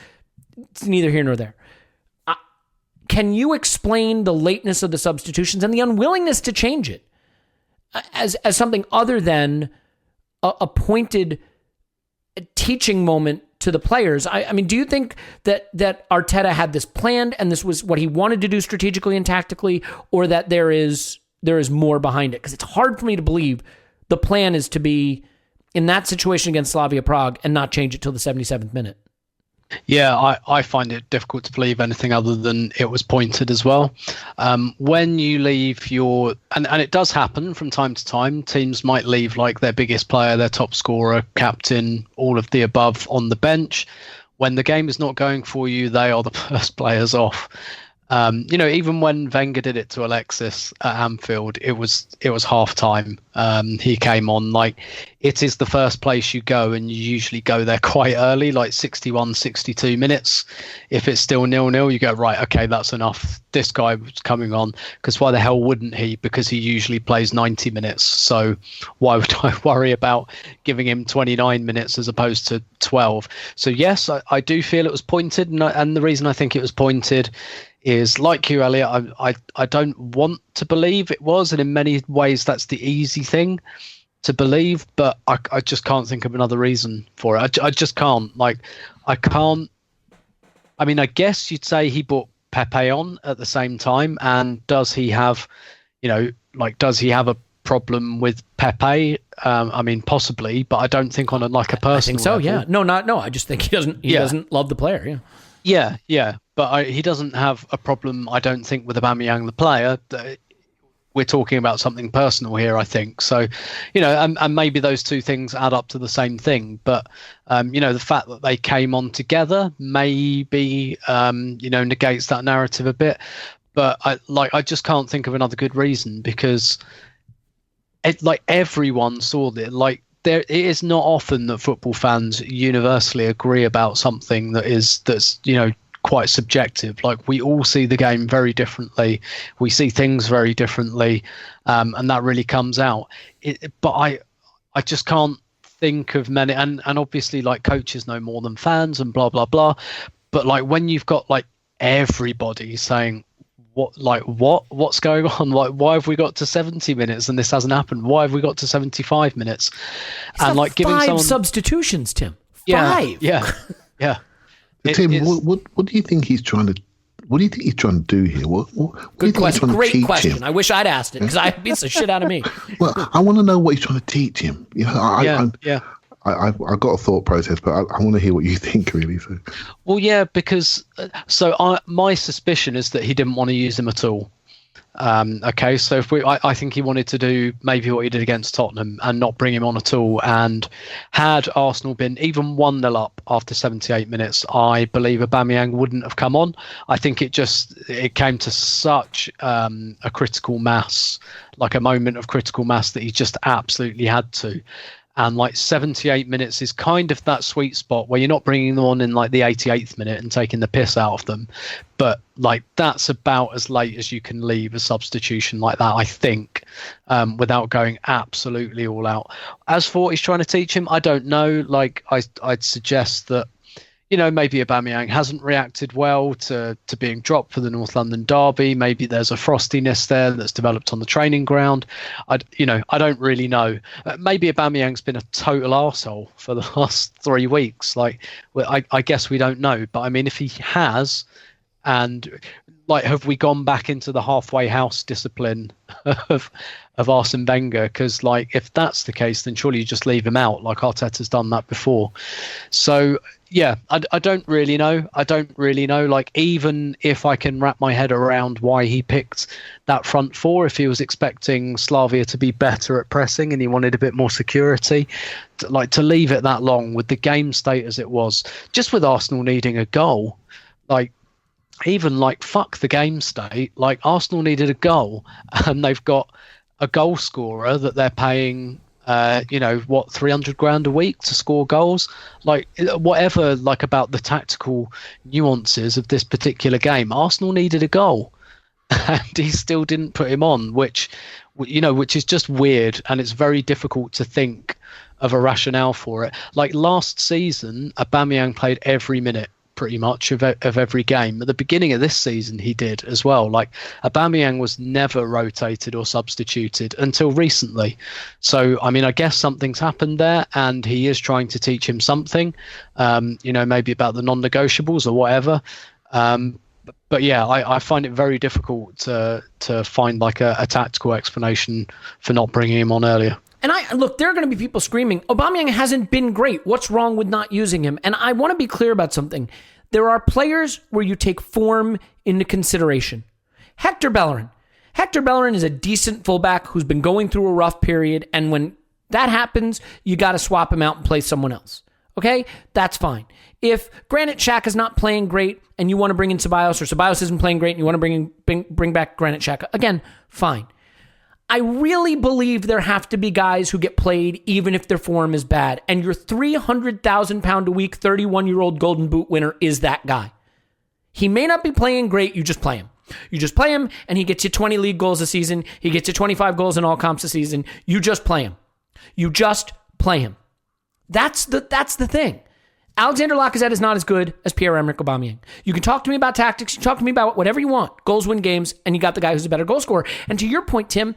[SPEAKER 2] It's neither here nor there. Can you explain the lateness of the substitutions and the unwillingness to change it as something other than a pointed teaching moment to the players? I mean, do you think that Arteta had this planned and this was what he wanted to do strategically and tactically, or that there is more behind it? Because it's hard for me to believe the plan is to be in that situation against Slavia Prague and not change it till the 77th minute.
[SPEAKER 3] Yeah, I find it difficult to believe anything other than it was pointed as well. When you leave and it does happen from time to time, teams might leave like their biggest player, their top scorer, captain, all of the above on the bench. When the game is not going for you, they are the first players off. Even when Wenger did it to Alexis at Anfield, it was half time. He came on, like, it is the first place you go, and you usually go there quite early, like 61, 62 minutes. If it's still 0-0, you go, right, okay, that's enough. This guy was coming on, because why the hell wouldn't he? Because he usually plays 90 minutes. So why would I worry about giving him 29 minutes as opposed to 12? So yes, I do feel it was pointed, and the reason I think it was pointed is, like you, Elliot, I don't want to believe it was, and in many ways that's the easy thing to believe, but I just can't think of another reason for it. I just can't. I can't. I mean, I guess you'd say he brought Pepe on at the same time, and does he have a problem with Pepe? I mean, possibly, but I don't think on a personal
[SPEAKER 2] I think so,
[SPEAKER 3] level.
[SPEAKER 2] yeah. No, I just think he doesn't love the player,
[SPEAKER 3] yeah. Yeah. But he doesn't have a problem, I don't think, with Aubameyang, the player. We're talking about something personal here, I think. So, and maybe those two things add up to the same thing. But, the fact that they came on together maybe, negates that narrative a bit. But I just can't think of another good reason, because everyone saw it. It is not often that football fans universally agree about something that's quite subjective. Like, we all see the game very differently, we see things very differently, and that really comes out. But I just can't think of many, and obviously coaches know more than fans and blah blah blah, but when you've got everybody saying what's going on, why have we got to 70 minutes and this hasn't happened, why have we got to 75 minutes, and giving someone
[SPEAKER 2] substitutions, Tim.
[SPEAKER 3] Yeah.
[SPEAKER 4] Tim, what do you think he's trying to? What do you think he's trying to do here? What do you think he's trying to teach him?
[SPEAKER 2] Great question. I wish I'd asked it, because it beats the shit out of me.
[SPEAKER 4] Well, I want to know what he's trying to teach him. I've got a thought process, but I want to hear what you think, really. So.
[SPEAKER 3] Well, yeah, because my suspicion is that he didn't want to use him at all. Okay, so if I think he wanted to do maybe what he did against Tottenham and not bring him on at all. And had Arsenal been even 1-0 up after 78 minutes, I believe Aubameyang wouldn't have come on. I think it came to such a critical mass, like a moment of critical mass, that he just absolutely had to. And like 78 minutes is kind of that sweet spot where you're not bringing them on in like the 88th minute and taking the piss out of them. But like that's about as late as you can leave a substitution like that, I think, without going absolutely all out. As for what he's trying to teach him, I don't know. Like I'd suggest that, you know, maybe Aubameyang hasn't reacted well to being dropped for the North London derby. Maybe there's a frostiness there that's developed on the training ground. I don't really know. Maybe Aubameyang's been a total arsehole for the last 3 weeks. Like, I guess we don't know. But I mean, if he has, and like, have we gone back into the halfway house discipline of Arsene Wenger? Because like, if that's the case, then surely you just leave him out, like Arteta's done that before. So yeah, I don't really know. Like, even if I can wrap my head around why he picked that front four, if he was expecting Slavia to be better at pressing and he wanted a bit more security, to leave it that long with the game state as it was, just with Arsenal needing a goal, like, even like, fuck the game state, like Arsenal needed a goal and they've got a goal scorer that they're paying 300 grand a week to score goals. Like, whatever, like, about the tactical nuances of this particular game, Arsenal needed a goal and he still didn't put him on, which is just weird. And it's very difficult to think of a rationale for it. Like, last season, Aubameyang played every minute pretty much of every game. At the beginning of this season he did as well. Like, Aubameyang was never rotated or substituted until recently. So I mean, I guess something's happened there and he is trying to teach him something, maybe about the non-negotiables or whatever. But yeah, I find it very difficult to find like a tactical explanation for not bringing him on earlier.
[SPEAKER 2] And there are going to be people screaming, Aubameyang hasn't been great. What's wrong with not using him? And I want to be clear about something. There are players where you take form into consideration. Hector Bellerin is a decent fullback who's been going through a rough period. And when that happens, you got to swap him out and play someone else. Okay? That's fine. If Granit Xhaka is not playing great and you want to bring in Ceballos, or Ceballos isn't playing great and you want to bring back Granit Xhaka, again, fine. I really believe there have to be guys who get played even if their form is bad. And your 300,000 pound a week, 31-year-old Golden Boot winner is that guy. He may not be playing great. You just play him. You just play him and he gets you 20 league goals a season. He gets you 25 goals in all comps a season. You just play him. That's the thing. Alexander Lacazette is not as good as Pierre-Emerick Aubameyang. You can talk to me about tactics. You talk to me about whatever you want. Goals win games, and you got the guy who's a better goal scorer. And to your point, Tim,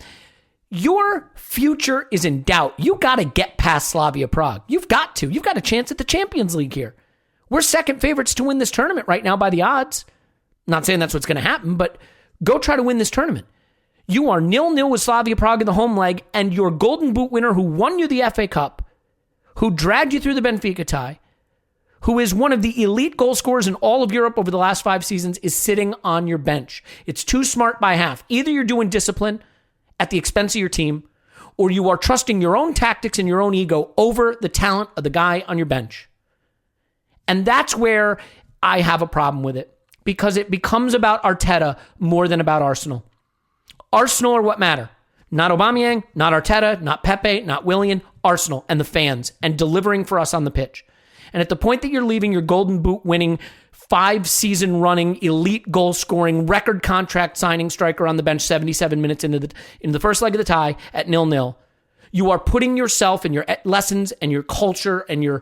[SPEAKER 2] your future is in doubt. You got to get past Slavia Prague. You've got to. You've got a chance at the Champions League here. We're second favorites to win this tournament right now by the odds. Not saying that's what's going to happen, but go try to win this tournament. You are 0-0 with Slavia Prague in the home leg, and your Golden Boot winner who won you the FA Cup, who dragged you through the Benfica tie, who is one of the elite goal scorers in all of Europe over the last 5 seasons, is sitting on your bench. It's too smart by half. Either you're doing discipline at the expense of your team, or you are trusting your own tactics and your own ego over the talent of the guy on your bench. And that's where I have a problem with it, because it becomes about Arteta more than about Arsenal. Arsenal are what matter. Not Aubameyang, not Arteta, not Pepe, not Willian. Arsenal and the fans, and delivering for us on the pitch. And at the point that you're leaving your Golden Boot winning, 5-season running, elite goal scoring, record contract signing striker on the bench 77 minutes into the first leg of the tie at 0-0, you are putting yourself and your lessons and your culture and your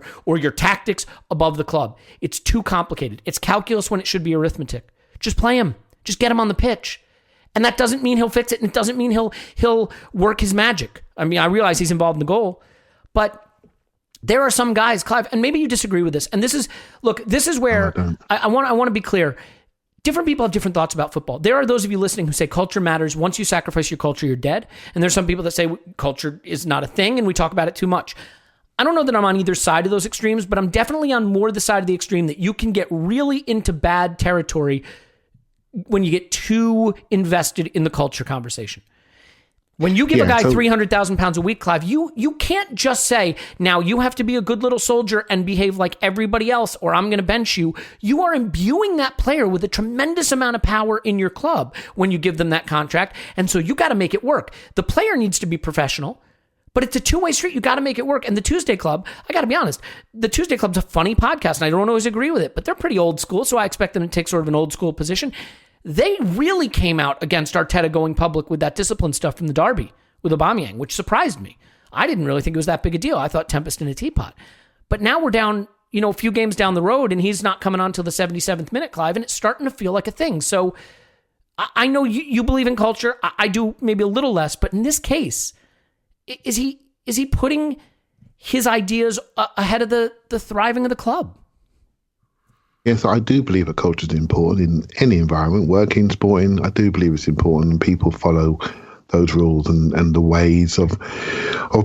[SPEAKER 2] tactics above the club. It's too complicated. It's calculus when it should be arithmetic. Just play him. Just get him on the pitch. And that doesn't mean he'll fix it, and it doesn't mean he'll work his magic. I mean, I realize he's involved in the goal, but there are some guys, Clive, and maybe you disagree with this. And this is where I want to be clear. Different people have different thoughts about football. There are those of you listening who say culture matters. Once you sacrifice your culture, you're dead. And there's some people that say culture is not a thing and we talk about it too much. I don't know that I'm on either side of those extremes, but I'm definitely on more the side of the extreme that you can get really into bad territory when you get too invested in the culture conversation. When you give a guy 300,000 pounds a week, Clive, you can't just say, now you have to be a good little soldier and behave like everybody else, or I'm going to bench you. You are imbuing that player with a tremendous amount of power in your club when you give them that contract. And so you got to make it work. The player needs to be professional, but it's a two-way street. You got to make it work. And the Tuesday Club, I got to be honest, the Tuesday Club's a funny podcast, and I don't always agree with it, but they're pretty old school, so I expect them to take sort of an old school position. They really came out against Arteta going public with that discipline stuff from the derby with Aubameyang, which surprised me. I didn't really think it was that big a deal. I thought tempest in a teapot. But now we're down, a few games down the road, and he's not coming on till the 77th minute, Clive, and it's starting to feel like a thing. So I know you believe in culture. I do maybe a little less, but in this case, is he putting his ideas ahead of the thriving of the club?
[SPEAKER 4] Yes, I do believe that culture is important in any environment, working, sporting. I do believe it's important, and people follow those rules and the ways of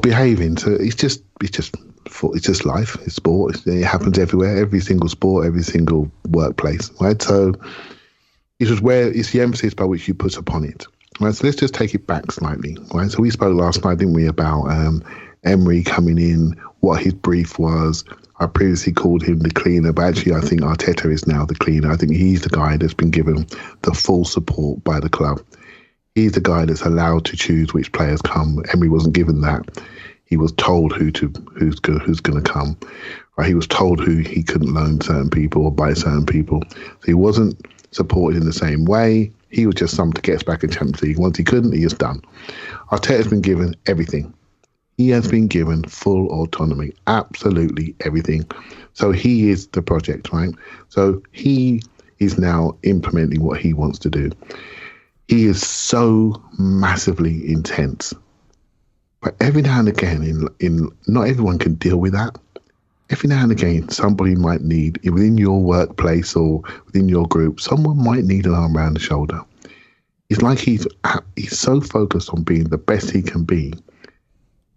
[SPEAKER 4] behaving. So it's just life. It's sport. It happens everywhere, every single sport, every single workplace, right? So it's the emphasis by which you put upon it. Right. So let's just take it back slightly. Right. So we spoke last night, didn't we, about Emery coming in, what his brief was. I previously called him the cleaner, but actually I think Arteta is now the cleaner. I think he's the guy that's been given the full support by the club. He's the guy that's allowed to choose which players come. Emery wasn't given that. He was told who's going to come. Right? He was told who he couldn't loan certain people or buy certain people. So he wasn't supported in the same way. He was just someone to get us back in Champions League. Once he couldn't, he is done. Arteta's been given everything. He has been given full autonomy, absolutely everything. So he is the project, right? So he is now implementing what he wants to do. He is so massively intense. But every now and again, not everyone can deal with that. Every now and again, somebody might need, within your workplace or within your group, someone might need an arm around the shoulder. It's like he's so focused on being the best he can be.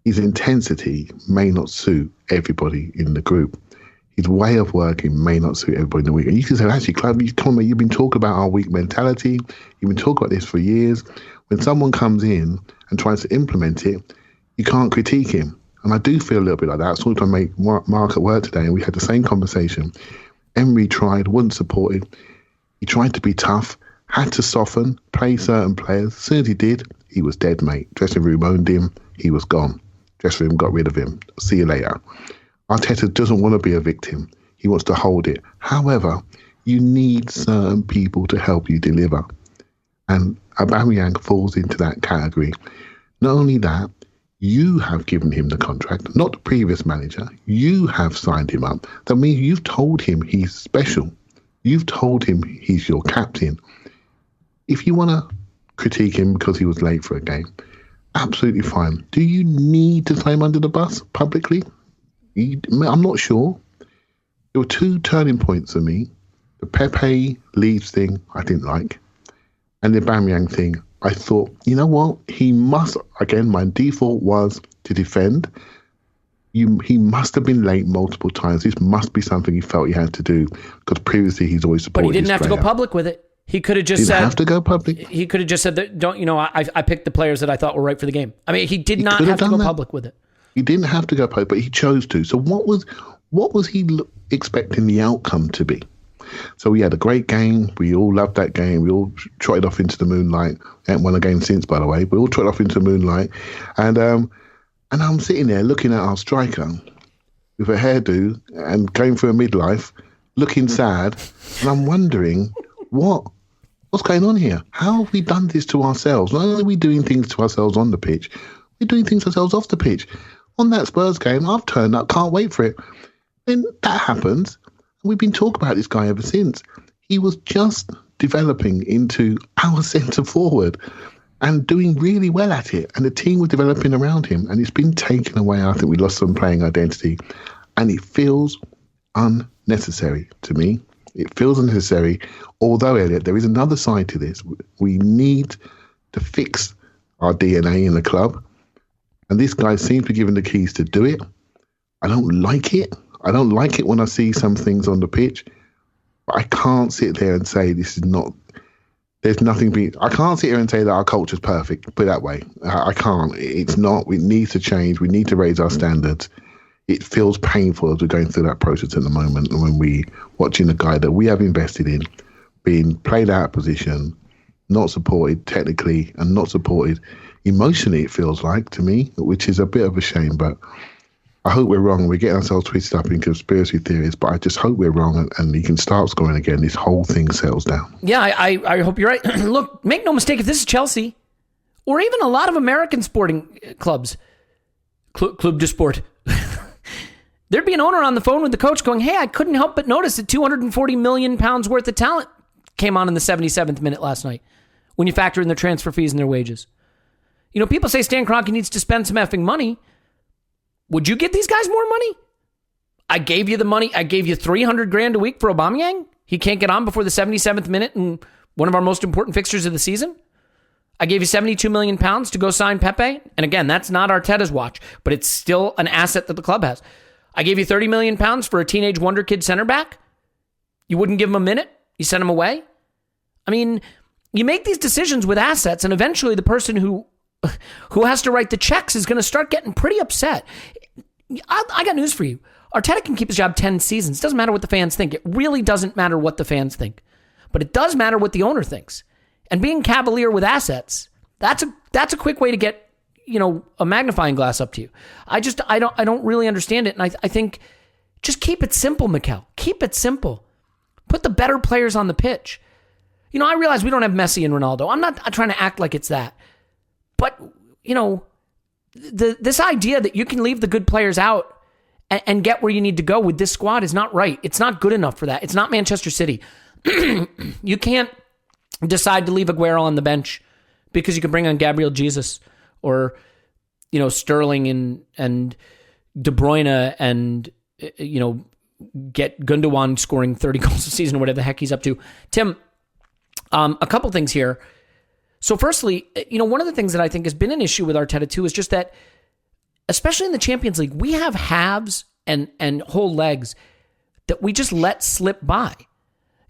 [SPEAKER 4] His intensity may not suit everybody in the group. His way of working may not suit everybody in the week. And you can say, actually, Clive, you've been talking about our weak mentality. You've been talking about this for years. When someone comes in and tries to implement it, you can't critique him. And I do feel a little bit like that. I saw my Mark at work today, and we had the same conversation. Emery tried, wasn't supported. He tried to be tough, had to soften, play certain players. As soon as he did, he was dead, mate. Dressing room owned him. He was gone. Dressing room got rid of him. See you later. Arteta doesn't want to be a victim. He wants to hold it. However, you need certain people to help you deliver. And Aubameyang falls into that category. Not only that, you have given him the contract, not the previous manager. You have signed him up. That means you've told him he's special. You've told him he's your captain. If you want to critique him because he was late for a game, absolutely fine. Do you need to throw him under the bus publicly? I'm not sure. There were two turning points for me. The Pepe leaves thing I didn't like. And the Aubameyang thing, I thought, you know what? He must, again, my default was to defend. He must have been late multiple times. This must be something he felt he had to do because previously he's always supported his player. But he didn't have
[SPEAKER 2] to go public with it. He could have just said...
[SPEAKER 4] have to go public?
[SPEAKER 2] He could have just said, that, I picked the players that I thought were right for the game. I mean, he did not have to go public with it.
[SPEAKER 4] He didn't have to go public, but he chose to. So what was he expecting the outcome to be? So we had a great game. We all loved that game. We all trotted off into the moonlight. Haven't won a game since, by the way. We all trotted off into the moonlight. And I'm sitting there looking at our striker with a hairdo and going through a midlife, looking sad. And I'm wondering, what's going on here? How have we done this to ourselves? Not only are we doing things to ourselves on the pitch, we're doing things to ourselves off the pitch. On that Spurs game, I've turned up, can't wait for it. Then that happens. We've been talking about this guy ever since. He was just developing into our centre forward and doing really well at it. And the team was developing around him. And it's been taken away. I think we lost some playing identity. And it feels unnecessary to me. It feels unnecessary. Although, Elliot, there is another side to this. We need to fix our DNA in the club. And this guy seems to be given the keys to do it. I don't like it. I don't like it when I see some things on the pitch. But I can't sit there and say this is not there's nothing I can't sit here and say that our culture's perfect, put it that way. I can't. It's not. We need to change. We need to raise our standards. It feels painful as we're going through that process at the moment, and when we watching a guy that we have invested in being played out of position, not supported technically and not supported emotionally, it feels like to me, which is a bit of a shame. But I hope we're wrong. We're getting ourselves twisted up in conspiracy theories, but I just hope we're wrong and he can start scoring again. This whole thing settles down.
[SPEAKER 2] Yeah, I hope you're right. Look, make no mistake, if this is Chelsea or even a lot of American sporting clubs, Club de Sport, there'd be an owner on the phone with the coach going, hey, I couldn't help but notice that £240 million worth of talent came on in the 77th minute last night when you factor in their transfer fees and their wages. You know, people say Stan Kroenke needs to spend some effing money. Would you give these guys more money? I gave you the money. I gave you $300,000 a week for Aubameyang. He can't get on before the 77th minute in one of our most important fixtures of the season. I gave you £72 million to go sign Pepe. And again, that's not Arteta's watch, but it's still an asset that the club has. I gave you £30 million for a teenage wonder kid center back. You wouldn't give him a minute. You sent him away. I mean, you make these decisions with assets, and eventually the person who has to write the checks is going to start getting pretty upset. I got news for you. Arteta can keep his job 10 seasons. It doesn't matter what the fans think. It really doesn't matter what the fans think. But it does matter what the owner thinks. And being cavalier with assets, that's a quick way to get, a magnifying glass up to you. I don't really understand it. And I think just keep it simple, Mikel. Keep it simple. Put the better players on the pitch. I realize we don't have Messi and Ronaldo. I'm not trying to act like it's that. But, this idea that you can leave the good players out and get where you need to go with this squad is not right. It's not good enough for that. It's not Manchester City. You can't decide to leave Aguero on the bench because you can bring on Gabriel Jesus or, Sterling and De Bruyne and, get Gundogan scoring 30 goals a season or whatever the heck he's up to. Tim, a couple things here. So firstly, one of the things that I think has been an issue with Arteta too is just that, especially in the Champions League, we have halves and whole legs that we just let slip by.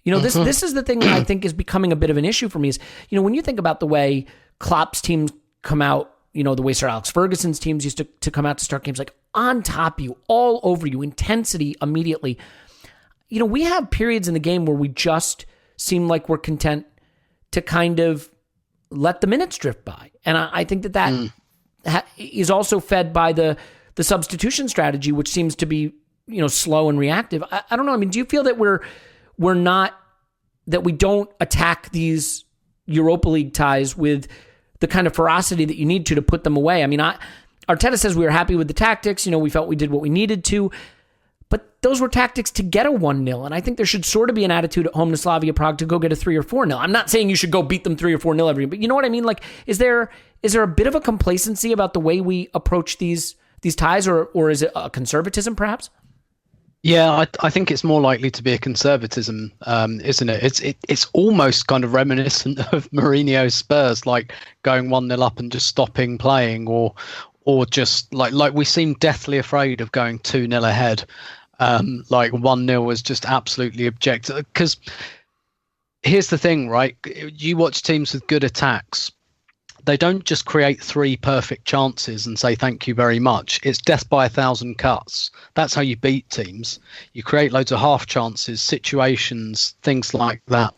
[SPEAKER 2] This is the thing that I think is becoming a bit of an issue for me is, when you think about the way Klopp's teams come out, the way Sir Alex Ferguson's teams used to come out to start games, like on top of you, all over you, intensity immediately. We have periods in the game where we just seem like we're content to kind of let the minutes drift by. And I think that is also fed by the substitution strategy, which seems to be, slow and reactive. I don't know. I mean, do you feel that we don't attack these Europa League ties with the kind of ferocity that you need to put them away? I mean, Arteta says we were happy with the tactics. We felt we did what we needed to. But those were tactics to get a 1-0. And I think there should sort of be an attitude at home to Slavia Prague to go get a 3 or 4-0. I'm not saying you should go beat them 3 or 4-0 every, but you know what I mean? Like, is there a bit of a complacency about the way we approach these ties, or is it a conservatism perhaps?
[SPEAKER 3] Yeah, I think it's more likely to be a conservatism, isn't it? It's almost kind of reminiscent of Mourinho's Spurs, like going 1-0 up and just stopping playing, or just like we seem deathly afraid of going 2-0 ahead. Like 1-0 was just absolutely objective. Because here's the thing, right? You watch teams with good attacks. They don't just create 3 perfect chances and say thank you very much. It's death by 1,000 cuts. That's how you beat teams. You create loads of half chances, situations, things like that.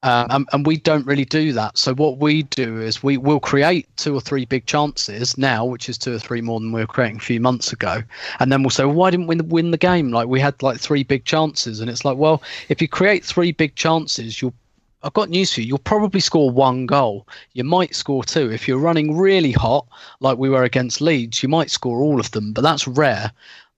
[SPEAKER 3] And we don't really do that. So what we do is we will create 2 or 3 big chances now, which is 2 or 3 more than we were creating a few months ago. And then we'll say, well, why didn't we win the game? Like, we had like 3 big chances. And it's like, well, if you create 3 big chances, I've got news for you. You'll probably score 1 goal. You might score 2. If you're running really hot, like we were against Leeds, you might score all of them, but that's rare.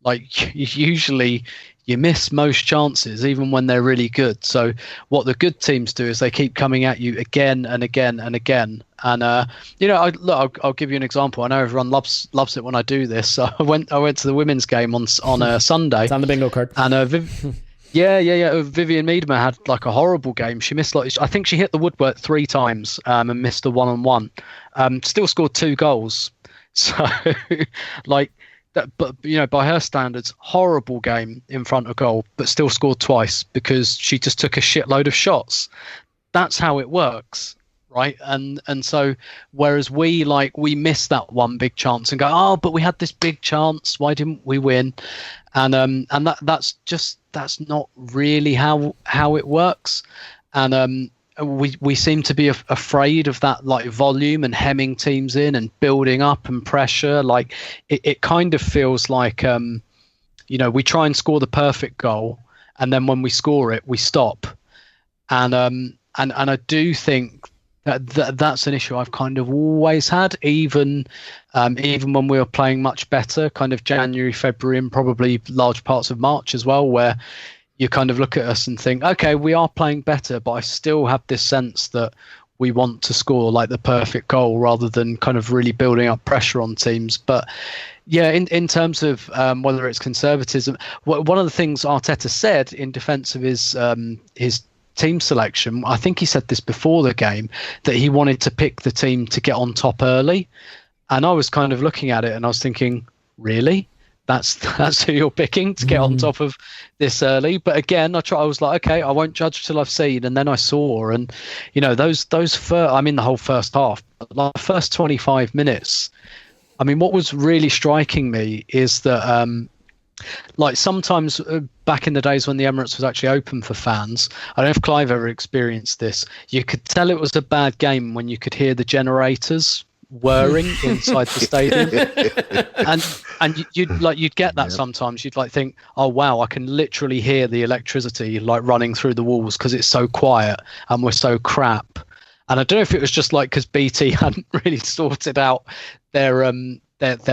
[SPEAKER 3] Like, usually you miss most chances, even when they're really good. So what the good teams do is they keep coming at you again and again and again. And I'll give you an example. I know everyone loves it when I do this. So I went to the women's game on a Sunday.
[SPEAKER 2] It's on the bingo card.
[SPEAKER 3] And Yeah. Vivian Miedema had like a horrible game. She missed I think she hit the woodwork 3 times and missed a 1-on-1. Still scored 2 goals. So like that, but by her standards, horrible game in front of goal, but still scored twice because she just took a shitload of shots. that's how it works, right? And so whereas we miss that one big chance and go, oh, but we had this big chance, why didn't we win? And that's not really how it works. And we seem to be afraid of that, like, volume and hemming teams in and building up and pressure. Like it kind of feels like we try and score the perfect goal, and then when we score it, we stop. And I do think that's an issue I've kind of always had, even when we were playing much better, kind of January, February, and probably large parts of March as well, where you kind of look at us and think, okay, we are playing better, but I still have this sense that we want to score like the perfect goal rather than kind of really building up pressure on teams. But yeah, in terms of whether it's conservatism, one of the things Arteta said in defence of his team selection, I think he said this before the game, that he wanted to pick the team to get on top early. And I was kind of looking at it and I was thinking, really? That's who you're picking to get on top of this early? But again, I was like, okay, I won't judge till I've seen. And then I saw, and the whole first half, like the first 25 minutes. I mean, what was really striking me is that, like sometimes back in the days when the Emirates was actually open for fans, I don't know if Clive ever experienced this. You could tell it was a bad game when you could hear the generators whirring inside the stadium, and you'd get that sometimes. You'd like think, oh wow, I can literally hear the electricity like running through the walls because it's so quiet and we're so crap. And I don't know if it was just like because BT hadn't really sorted out their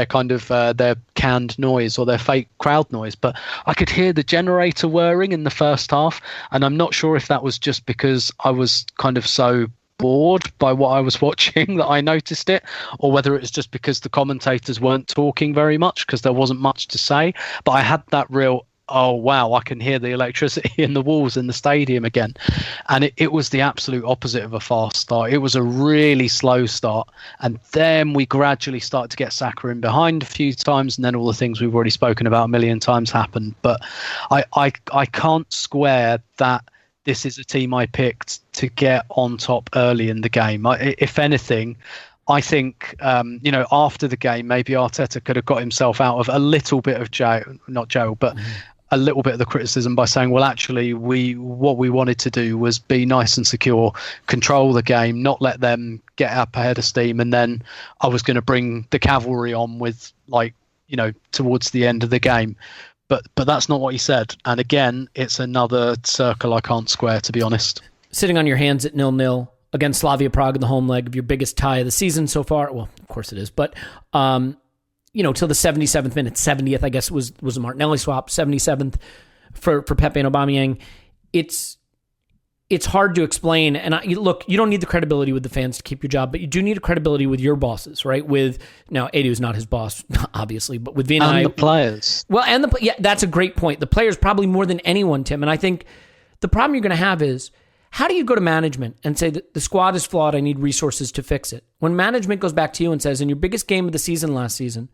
[SPEAKER 3] kind of their canned noise or their fake crowd noise, but I could hear the generator whirring in the first half, and I'm not sure if that was just because I was kind of so bored by what I was watching that I noticed it, or whether it was just because the commentators weren't talking very much because there wasn't much to say. But I had that real, oh wow, I can hear the electricity in the walls in the stadium again. And it was the absolute opposite of a fast start. It was a really slow start, and then we gradually started to get Saka in behind a few times, and then all the things we've already spoken about a million times happened. But I can't square that this is a team I picked to get on top early in the game. If anything, I think, after the game, maybe Arteta could have got himself out of a little bit of a little bit of the criticism by saying, well, actually, what we wanted to do was be nice and secure, control the game, not let them get up ahead of steam. And then I was going to bring the cavalry on with, towards the end of the game. But that's not what he said. And again, it's another circle I can't square, to be honest.
[SPEAKER 2] Sitting on your hands at 0-0 against Slavia Prague in the home leg of your biggest tie of the season so far. Well, of course it is. But, till the 77th minute, 70th, I guess, was a Martinelli swap, 77th for Pepe and Aubameyang. It's hard to explain. And look, you don't need the credibility with the fans to keep your job, but you do need a credibility with your bosses, right? Now, Edu's not his boss, obviously, but with Vina
[SPEAKER 3] and the players.
[SPEAKER 2] Well, that's a great point. The players probably more than anyone, Tim. And I think the problem you're going to have is, how do you go to management and say that the squad is flawed, I need resources to fix it? When management goes back to you and says, in your biggest game of the season last season,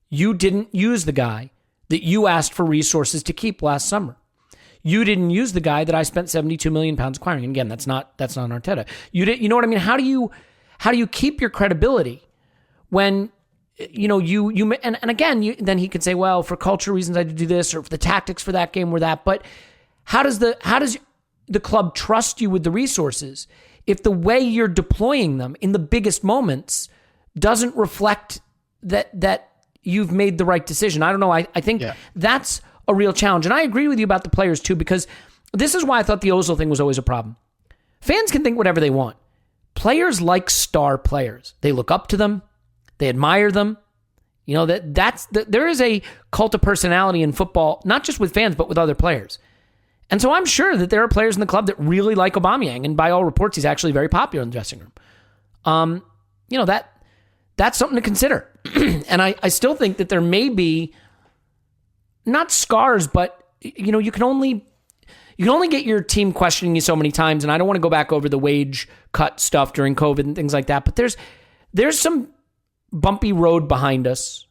[SPEAKER 2] you didn't use the guy that you asked for resources to keep last summer. You didn't use the guy that I spent £72 million acquiring. And again, that's not Arteta. You know what I mean? How do you keep your credibility when and again, then he could say, well, for culture reasons I did do this, or for the tactics for that game were that. But how does the club trust you with the resources if the way you're deploying them in the biggest moments doesn't reflect that you've made the right decision? I don't know. I think that's a real challenge. And I agree with you about the players too, because this is why I thought the Ozil thing was always a problem. Fans can think whatever they want. Players like star players. They look up to them. They admire them. There is a cult of personality in football, not just with fans, but with other players. And so I'm sure that there are players in the club that really like Aubameyang, and by all reports, he's actually very popular in the dressing room. That's something to consider. And I still think that there may be not scars, but you can only get your team questioning you so many times. And I don't want to go back over the wage cut stuff during COVID and things like that. But there's some bumpy road behind us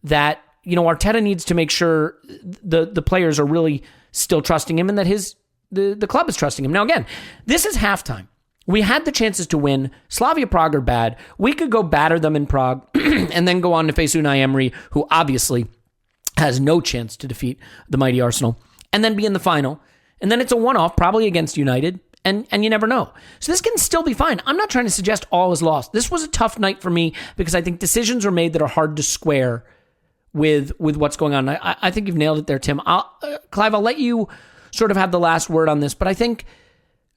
[SPEAKER 2] that Arteta needs to make sure the players are really still trusting him, and that the club is trusting him. Now, again, this is halftime. We had the chances to win. Slavia Prague are bad. We could go batter them in Prague and then go on to face Unai Emery, who obviously has no chance to defeat the mighty Arsenal, and then be in the final. And then it's a one-off, probably against United, and you never know. So this can still be fine. I'm not trying to suggest all is lost. This was a tough night for me because I think decisions are made that are hard to square with what's going on. I think you've nailed it there, Tim. Clive, I'll let you sort of have the last word on this, but I think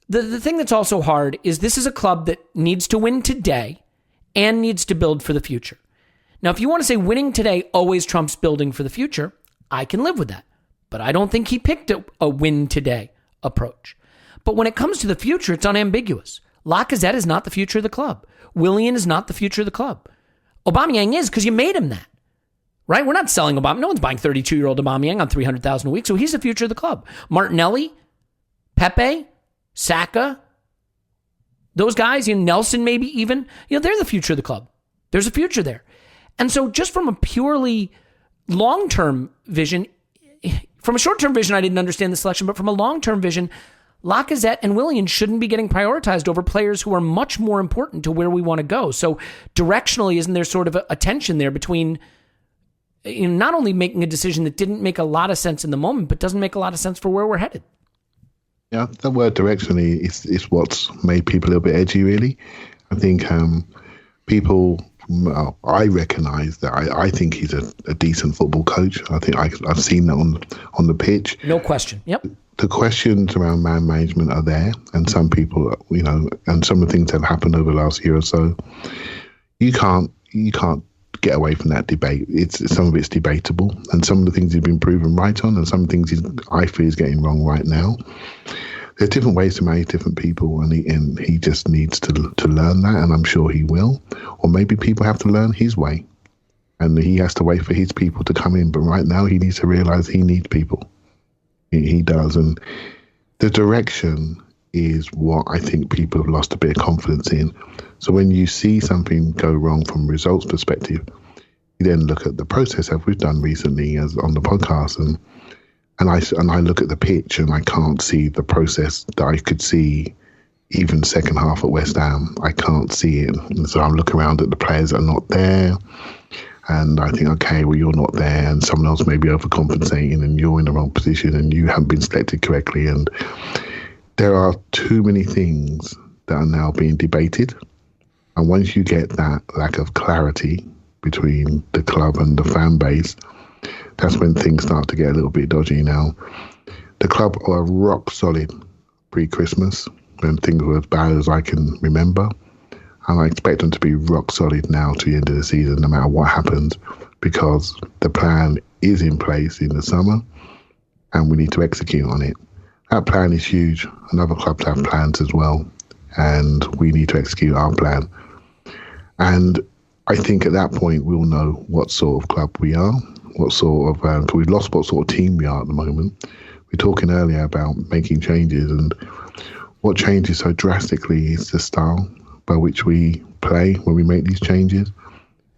[SPEAKER 2] the thing that's also hard is this is a club that needs to win today and needs to build for the future. Now, if you want to say winning today always trumps building for the future, I can live with that. But I don't think he picked a win today approach. But when it comes to the future, it's unambiguous. Lacazette is not the future of the club. Willian is not the future of the club. Aubameyang is because you made him that. Right? We're not selling Aubameyang. No one's buying 32-year-old Aubameyang on $300,000 a week, so he's the future of the club. Martinelli, Pepe, Saka, those guys, Nelson maybe even, they're the future of the club. There's a future there. And so just from a purely long-term vision, from a short-term vision, I didn't understand the selection, but from a long-term vision, Lacazette and Willian shouldn't be getting prioritized over players who are much more important to where we want to go. So directionally, isn't there sort of a tension there between not only making a decision that didn't make a lot of sense in the moment, but doesn't make a lot of sense for where we're headed?
[SPEAKER 4] Yeah, the word directionally is what's made people a little bit edgy, really. I think people... Well, I recognise that I think he's a decent football coach. I think I've seen that on the pitch.
[SPEAKER 2] No question. Yep.
[SPEAKER 4] The questions around man management are there, and some people, and some of the things that have happened over the last year or so, you can't get away from that debate. Some of it's debatable, and some of the things he's been proven right on, and some things I feel he's getting wrong right now. There's different ways to manage different people, and he just needs to learn that, and I'm sure he will. Or maybe people have to learn his way, and he has to wait for his people to come in. But right now, he needs to realise he needs people. He does, and the direction is what I think people have lost a bit of confidence in. So when you see something go wrong from a results perspective, you then look at the process, as we've done recently as on the podcast, and I look at the pitch and I can't see the process that I could see even second half at West Ham. I can't see it. And so I'm looking around at the players that are not there, and I think, okay, well, you're not there, and someone else may be overcompensating, and you're in the wrong position, and you haven't been selected correctly. And there are too many things that are now being debated. And once you get that lack of clarity between the club and the fan base, that's when things start to get a little bit dodgy now. The club are rock solid pre-Christmas, when things were as bad as I can remember. And I expect them to be rock solid now to the end of the season, no matter what happens, because the plan is in place in the summer and we need to execute on it. That plan is huge, and other clubs have plans as well, and we need to execute our plan. And I think at that point we'll know what sort of club we are, what sort of we've lost what sort of team we are at the moment. We're talking earlier about making changes, and what changes so drastically is the style by which we play when we make these changes,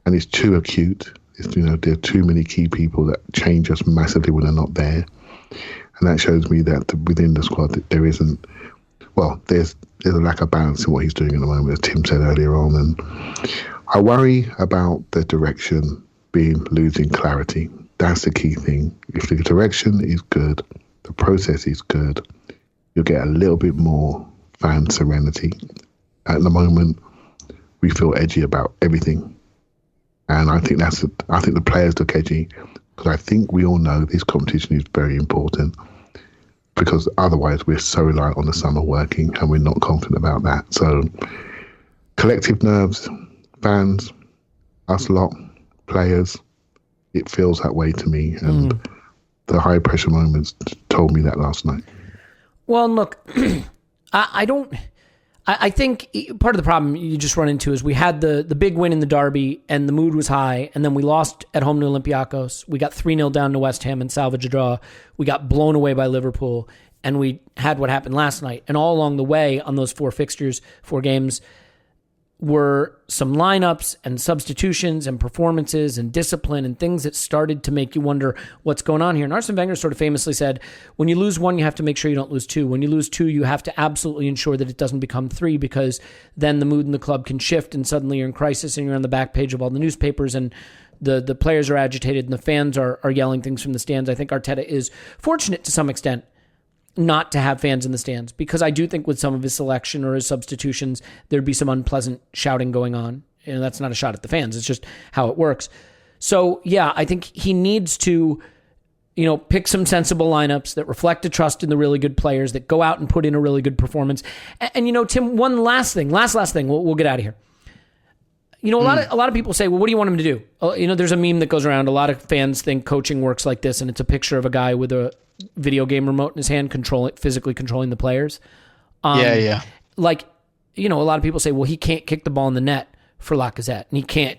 [SPEAKER 4] and it's too acute. There are too many key people that change us massively when they're not there, and that shows me that within the squad that there isn't. Well, there's a lack of balance in what he's doing at the moment, as Tim said earlier on, and I worry about the direction losing clarity. That's the key thing. If the direction is good, the process is good, you'll get a little bit more fan serenity. At the moment, we feel edgy about everything, and I think the players look edgy because I think we all know this competition is very important, because otherwise we're so reliant on the summer working, and we're not confident about that. So collective nerves, fans, us lot, players, it feels that way to me, and the high pressure moments told me that last night.
[SPEAKER 2] Well, look, I think part of the problem you just run into is we had the big win in the derby and the mood was high, and then we lost at home to Olympiacos. We got 3-0 down to West Ham and salvaged a draw. We got blown away by Liverpool, and we had what happened last night. And all along the way on those 4 games, were some lineups and substitutions and performances and discipline and things that started to make you wonder what's going on here. And Arsene Wenger sort of famously said, when you lose one, you have to make sure you don't lose two. When you lose two, you have to absolutely ensure that it doesn't become three, because then the mood in the club can shift and suddenly you're in crisis and you're on the back page of all the newspapers and the players are agitated and the fans are yelling things from the stands. I think Arteta is fortunate to some extent not to have fans in the stands, because I do think with some of his selection or his substitutions, there'd be some unpleasant shouting going on. And that's not a shot at the fans. It's just how it works. So yeah, I think he needs to, pick some sensible lineups that reflect a trust in the really good players that go out and put in a really good performance. And Tim, one last thing, last thing, we'll get out of here. A lot of people say, well, what do you want him to do? There's a meme that goes around. A lot of fans think coaching works like this, and it's a picture of a guy with a video game remote in his hand, physically controlling the players.
[SPEAKER 3] Yeah.
[SPEAKER 2] A lot of people say, well, he can't kick the ball in the net for Lacazette, and he can't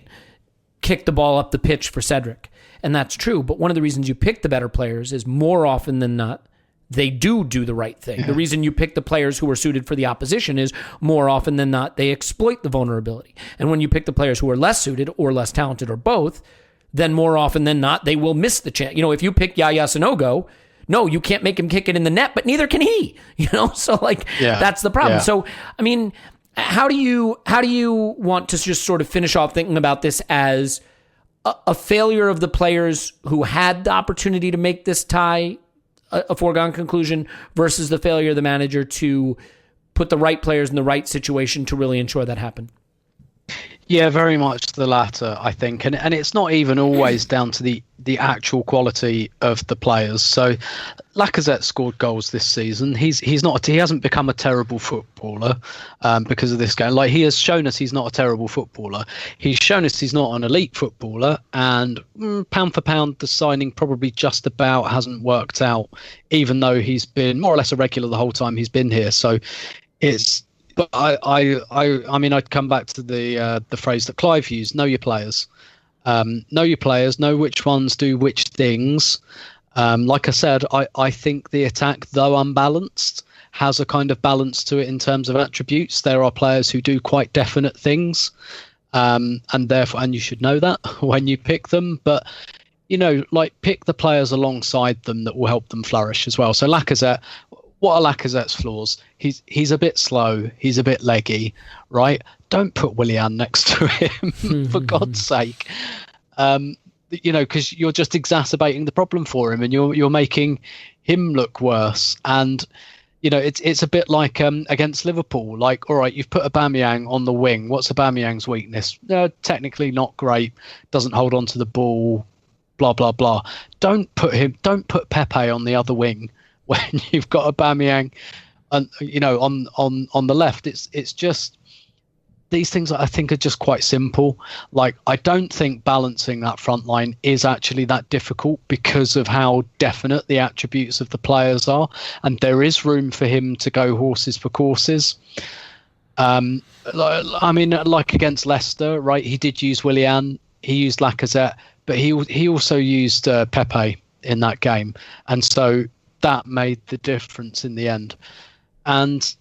[SPEAKER 2] kick the ball up the pitch for Cedric. And that's true. But one of the reasons you pick the better players is more often than not, they do the right thing. Yeah. The reason you pick the players who are suited for the opposition is more often than not, they exploit the vulnerability. And when you pick the players who are less suited or less talented or both, then more often than not, they will miss the chance. If you pick Yaya Sanogo, no, you can't make him kick it in the net, but neither can he. So that's the problem. Yeah. So, I mean, how do you want to just sort of finish off thinking about this as a failure of the players who had the opportunity to make this tie a foregone conclusion versus the failure of the manager to put the right players in the right situation to really ensure that happened?
[SPEAKER 3] Yeah, very much the latter, I think. And it's not even always down to the actual quality of the players. So Lacazette scored goals this season. He hasn't become a terrible footballer because of this game. Like, he has shown us he's not a terrible footballer. He's shown us he's not an elite footballer. And pound for pound, the signing probably just about hasn't worked out, even though he's been more or less a regular the whole time he's been here. So it's... But I mean, I'd come back to the phrase that Clive used: know your players. Know your players. Know which ones do which things. Like I said, I think the attack, though unbalanced, has a kind of balance to it in terms of attributes. There are players who do quite definite things, and you should know that when you pick them. But pick the players alongside them that will help them flourish as well. So Lacazette. What are Lacazette's flaws? He's a bit slow. He's a bit leggy, right? Don't put Willian next to him, for God's sake. Because you're just exacerbating the problem for him, and you're making him look worse. And it's a bit like against Liverpool. Like, all right, you've put Aubameyang on the wing. What's Aubameyang's weakness? Technically not great. Doesn't hold on to the ball. Blah blah blah. Don't put Pepe on the other wing when you've got Aubameyang, on the left. It's just these things I think are just quite simple. Like, I don't think balancing that front line is actually that difficult because of how definite the attributes of the players are, and there is room for him to go horses for courses. I mean, like against Leicester, right? He did use Willian, he used Lacazette, but he also used Pepe in that game, and so that made the difference in the end. And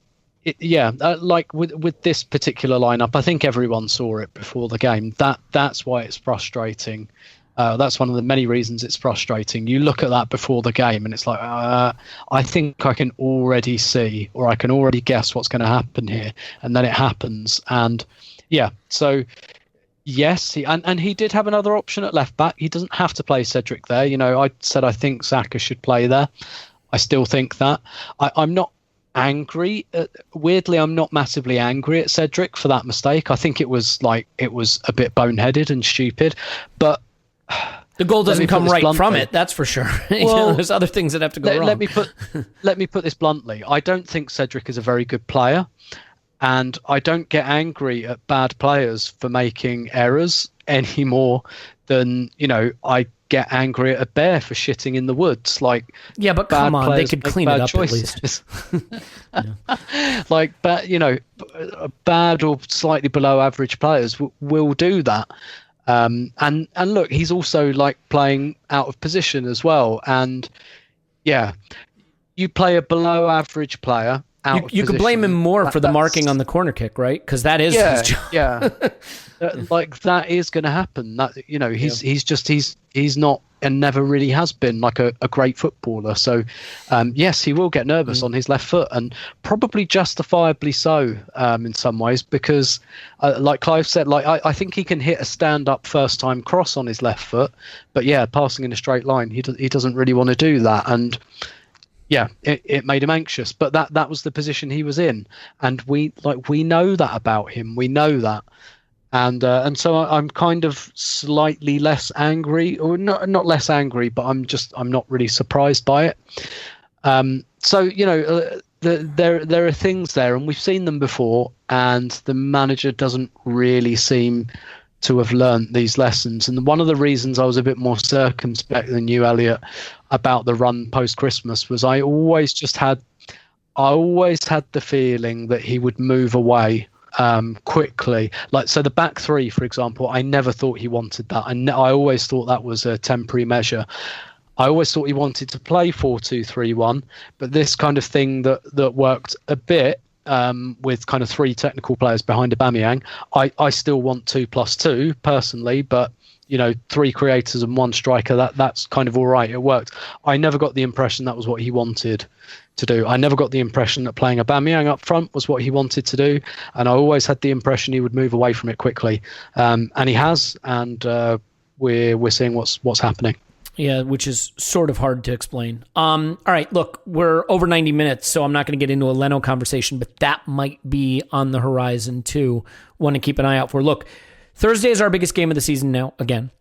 [SPEAKER 3] like with this particular lineup, I think everyone saw it before the game. That's why it's frustrating. That's one of the many reasons it's frustrating. You look at that before the game and it's like, I think I can already see, or I can already guess what's going to happen here. And then it happens. And so yes, he did have another option at left back. He doesn't have to play Cedric there. I said I think Saka should play there. I still think that. I'm not angry. Weirdly, I'm not massively angry at Cedric for that mistake. I think it was a bit boneheaded and stupid. But
[SPEAKER 2] the goal doesn't come right from it, that's for sure. Well, there's other things that have to go wrong.
[SPEAKER 3] Let me put this bluntly. I don't think Cedric is a very good player, and I don't get angry at bad players for making errors any more than I get angry at a bear for shitting in the woods. Like,
[SPEAKER 2] yeah, but come on, they could clean it up choices.
[SPEAKER 3] At least. Like, bad or slightly below average players will do that. And look, he's also like playing out of position as well. And you play a below average player out.
[SPEAKER 2] You could blame him more for the marking on the corner kick, right? Because that is his job.
[SPEAKER 3] Yeah. Like that is going to happen. That he's not and never really has been like a great footballer. So yes, he will get nervous on his left foot, and probably justifiably so in some ways, because like Clive said, like I think he can hit a stand-up first-time cross on his left foot, but yeah, passing in a straight line, he doesn't really want to do that. And yeah, it made him anxious, but that was the position he was in, and we know that about him. We know that. And so I'm kind of slightly less angry, or not less angry, but I'm not really surprised by it. So there are things there, and we've seen them before, and the manager doesn't really seem to have learned these lessons. And one of the reasons I was a bit more circumspect than you, Elliot, about the run post Christmas was I always had the feeling that he would move away quickly. Like, so the back three, for example, I never thought he wanted that. I always thought that was a temporary measure. I always thought he wanted to play 4-2-3-1, but this kind of thing that worked a bit with kind of three technical players behind Aubameyang. I still want 2+2 personally, but three creators and one striker, that's kind of all right. It worked. I never got the impression that was what he wanted to do. I never got the impression that playing Aubameyang up front was what he wanted to do, and I always had the impression he would move away from it quickly, and he has, and we're seeing what's happening.
[SPEAKER 2] Yeah, which is sort of hard to explain. All right, look, we're over 90 minutes, so I'm not going to get into a Leno conversation, but that might be on the horizon too. One to keep an eye out for. Look, Thursday is our biggest game of the season now, again.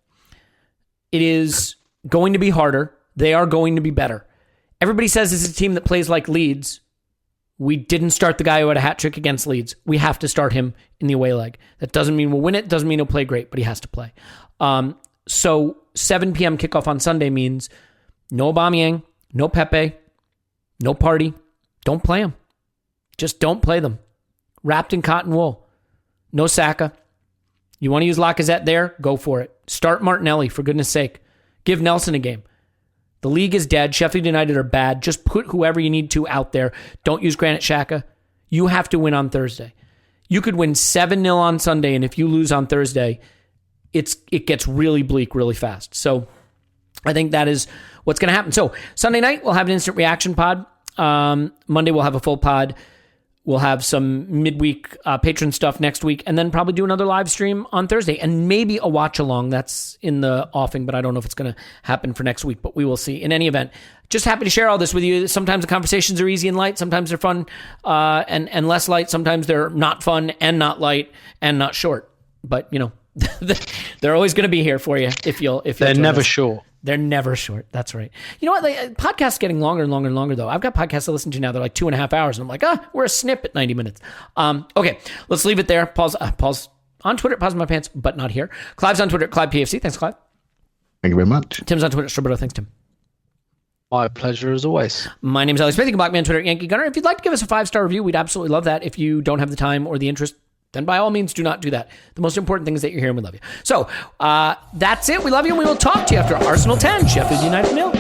[SPEAKER 2] It is going to be harder. They are going to be better. Everybody says this is a team that plays like Leeds. We didn't start the guy who had a hat trick against Leeds. We have to start him in the away leg. That doesn't mean we'll win it. Doesn't mean he'll play great, but he has to play. So 7 p.m. kickoff on Sunday means no Aubameyang, no Pepe, no Partey. Don't play them. Just don't play them. Wrapped in cotton wool. No Saka. You want to use Lacazette there? Go for it. Start Martinelli, for goodness sake. Give Nelson a game. The league is dead. Sheffield United are bad. Just put whoever you need to out there. Don't use Granit Xhaka. You have to win on Thursday. You could win 7-0 on Sunday, and if you lose on Thursday, it gets really bleak really fast. So I think that is what's going to happen. So Sunday night, we'll have an instant reaction pod. Monday, we'll have a full pod. We'll have some midweek patron stuff next week, and then probably do another live stream on Thursday, and maybe a watch along. That's in the offing, but I don't know if it's going to happen for next week, but we will see. In any event, just happy to share all this with you. Sometimes the conversations are easy and light. Sometimes they're fun and less light. Sometimes they're not fun and not light and not short. But, they're always going to be here for you if you'll
[SPEAKER 3] They're never short.
[SPEAKER 2] They're never short. That's right. You know what? Podcasts getting longer and longer and longer, though. I've got podcasts to listen to now. They're like 2.5 hours. And I'm like, we're a snip at 90 minutes. Okay, let's leave it there. Paul's on Twitter, Pause My Pants, but not here. Clive's on Twitter, Clive PFC. Thanks, Clive.
[SPEAKER 4] Thank you very much.
[SPEAKER 2] Tim's on Twitter, Stroberto. Thanks, Tim.
[SPEAKER 3] My pleasure as always.
[SPEAKER 2] My name's Elliot Smith. You can block me on Twitter, Yankee Gunner. If you'd like to give us a 5-star review, we'd absolutely love that. If you don't have the time or the interest, then by all means, do not do that. The most important thing is that you're here and we love you. So that's it. We love you, and we will talk to you after Arsenal 10, Sheffield United 0.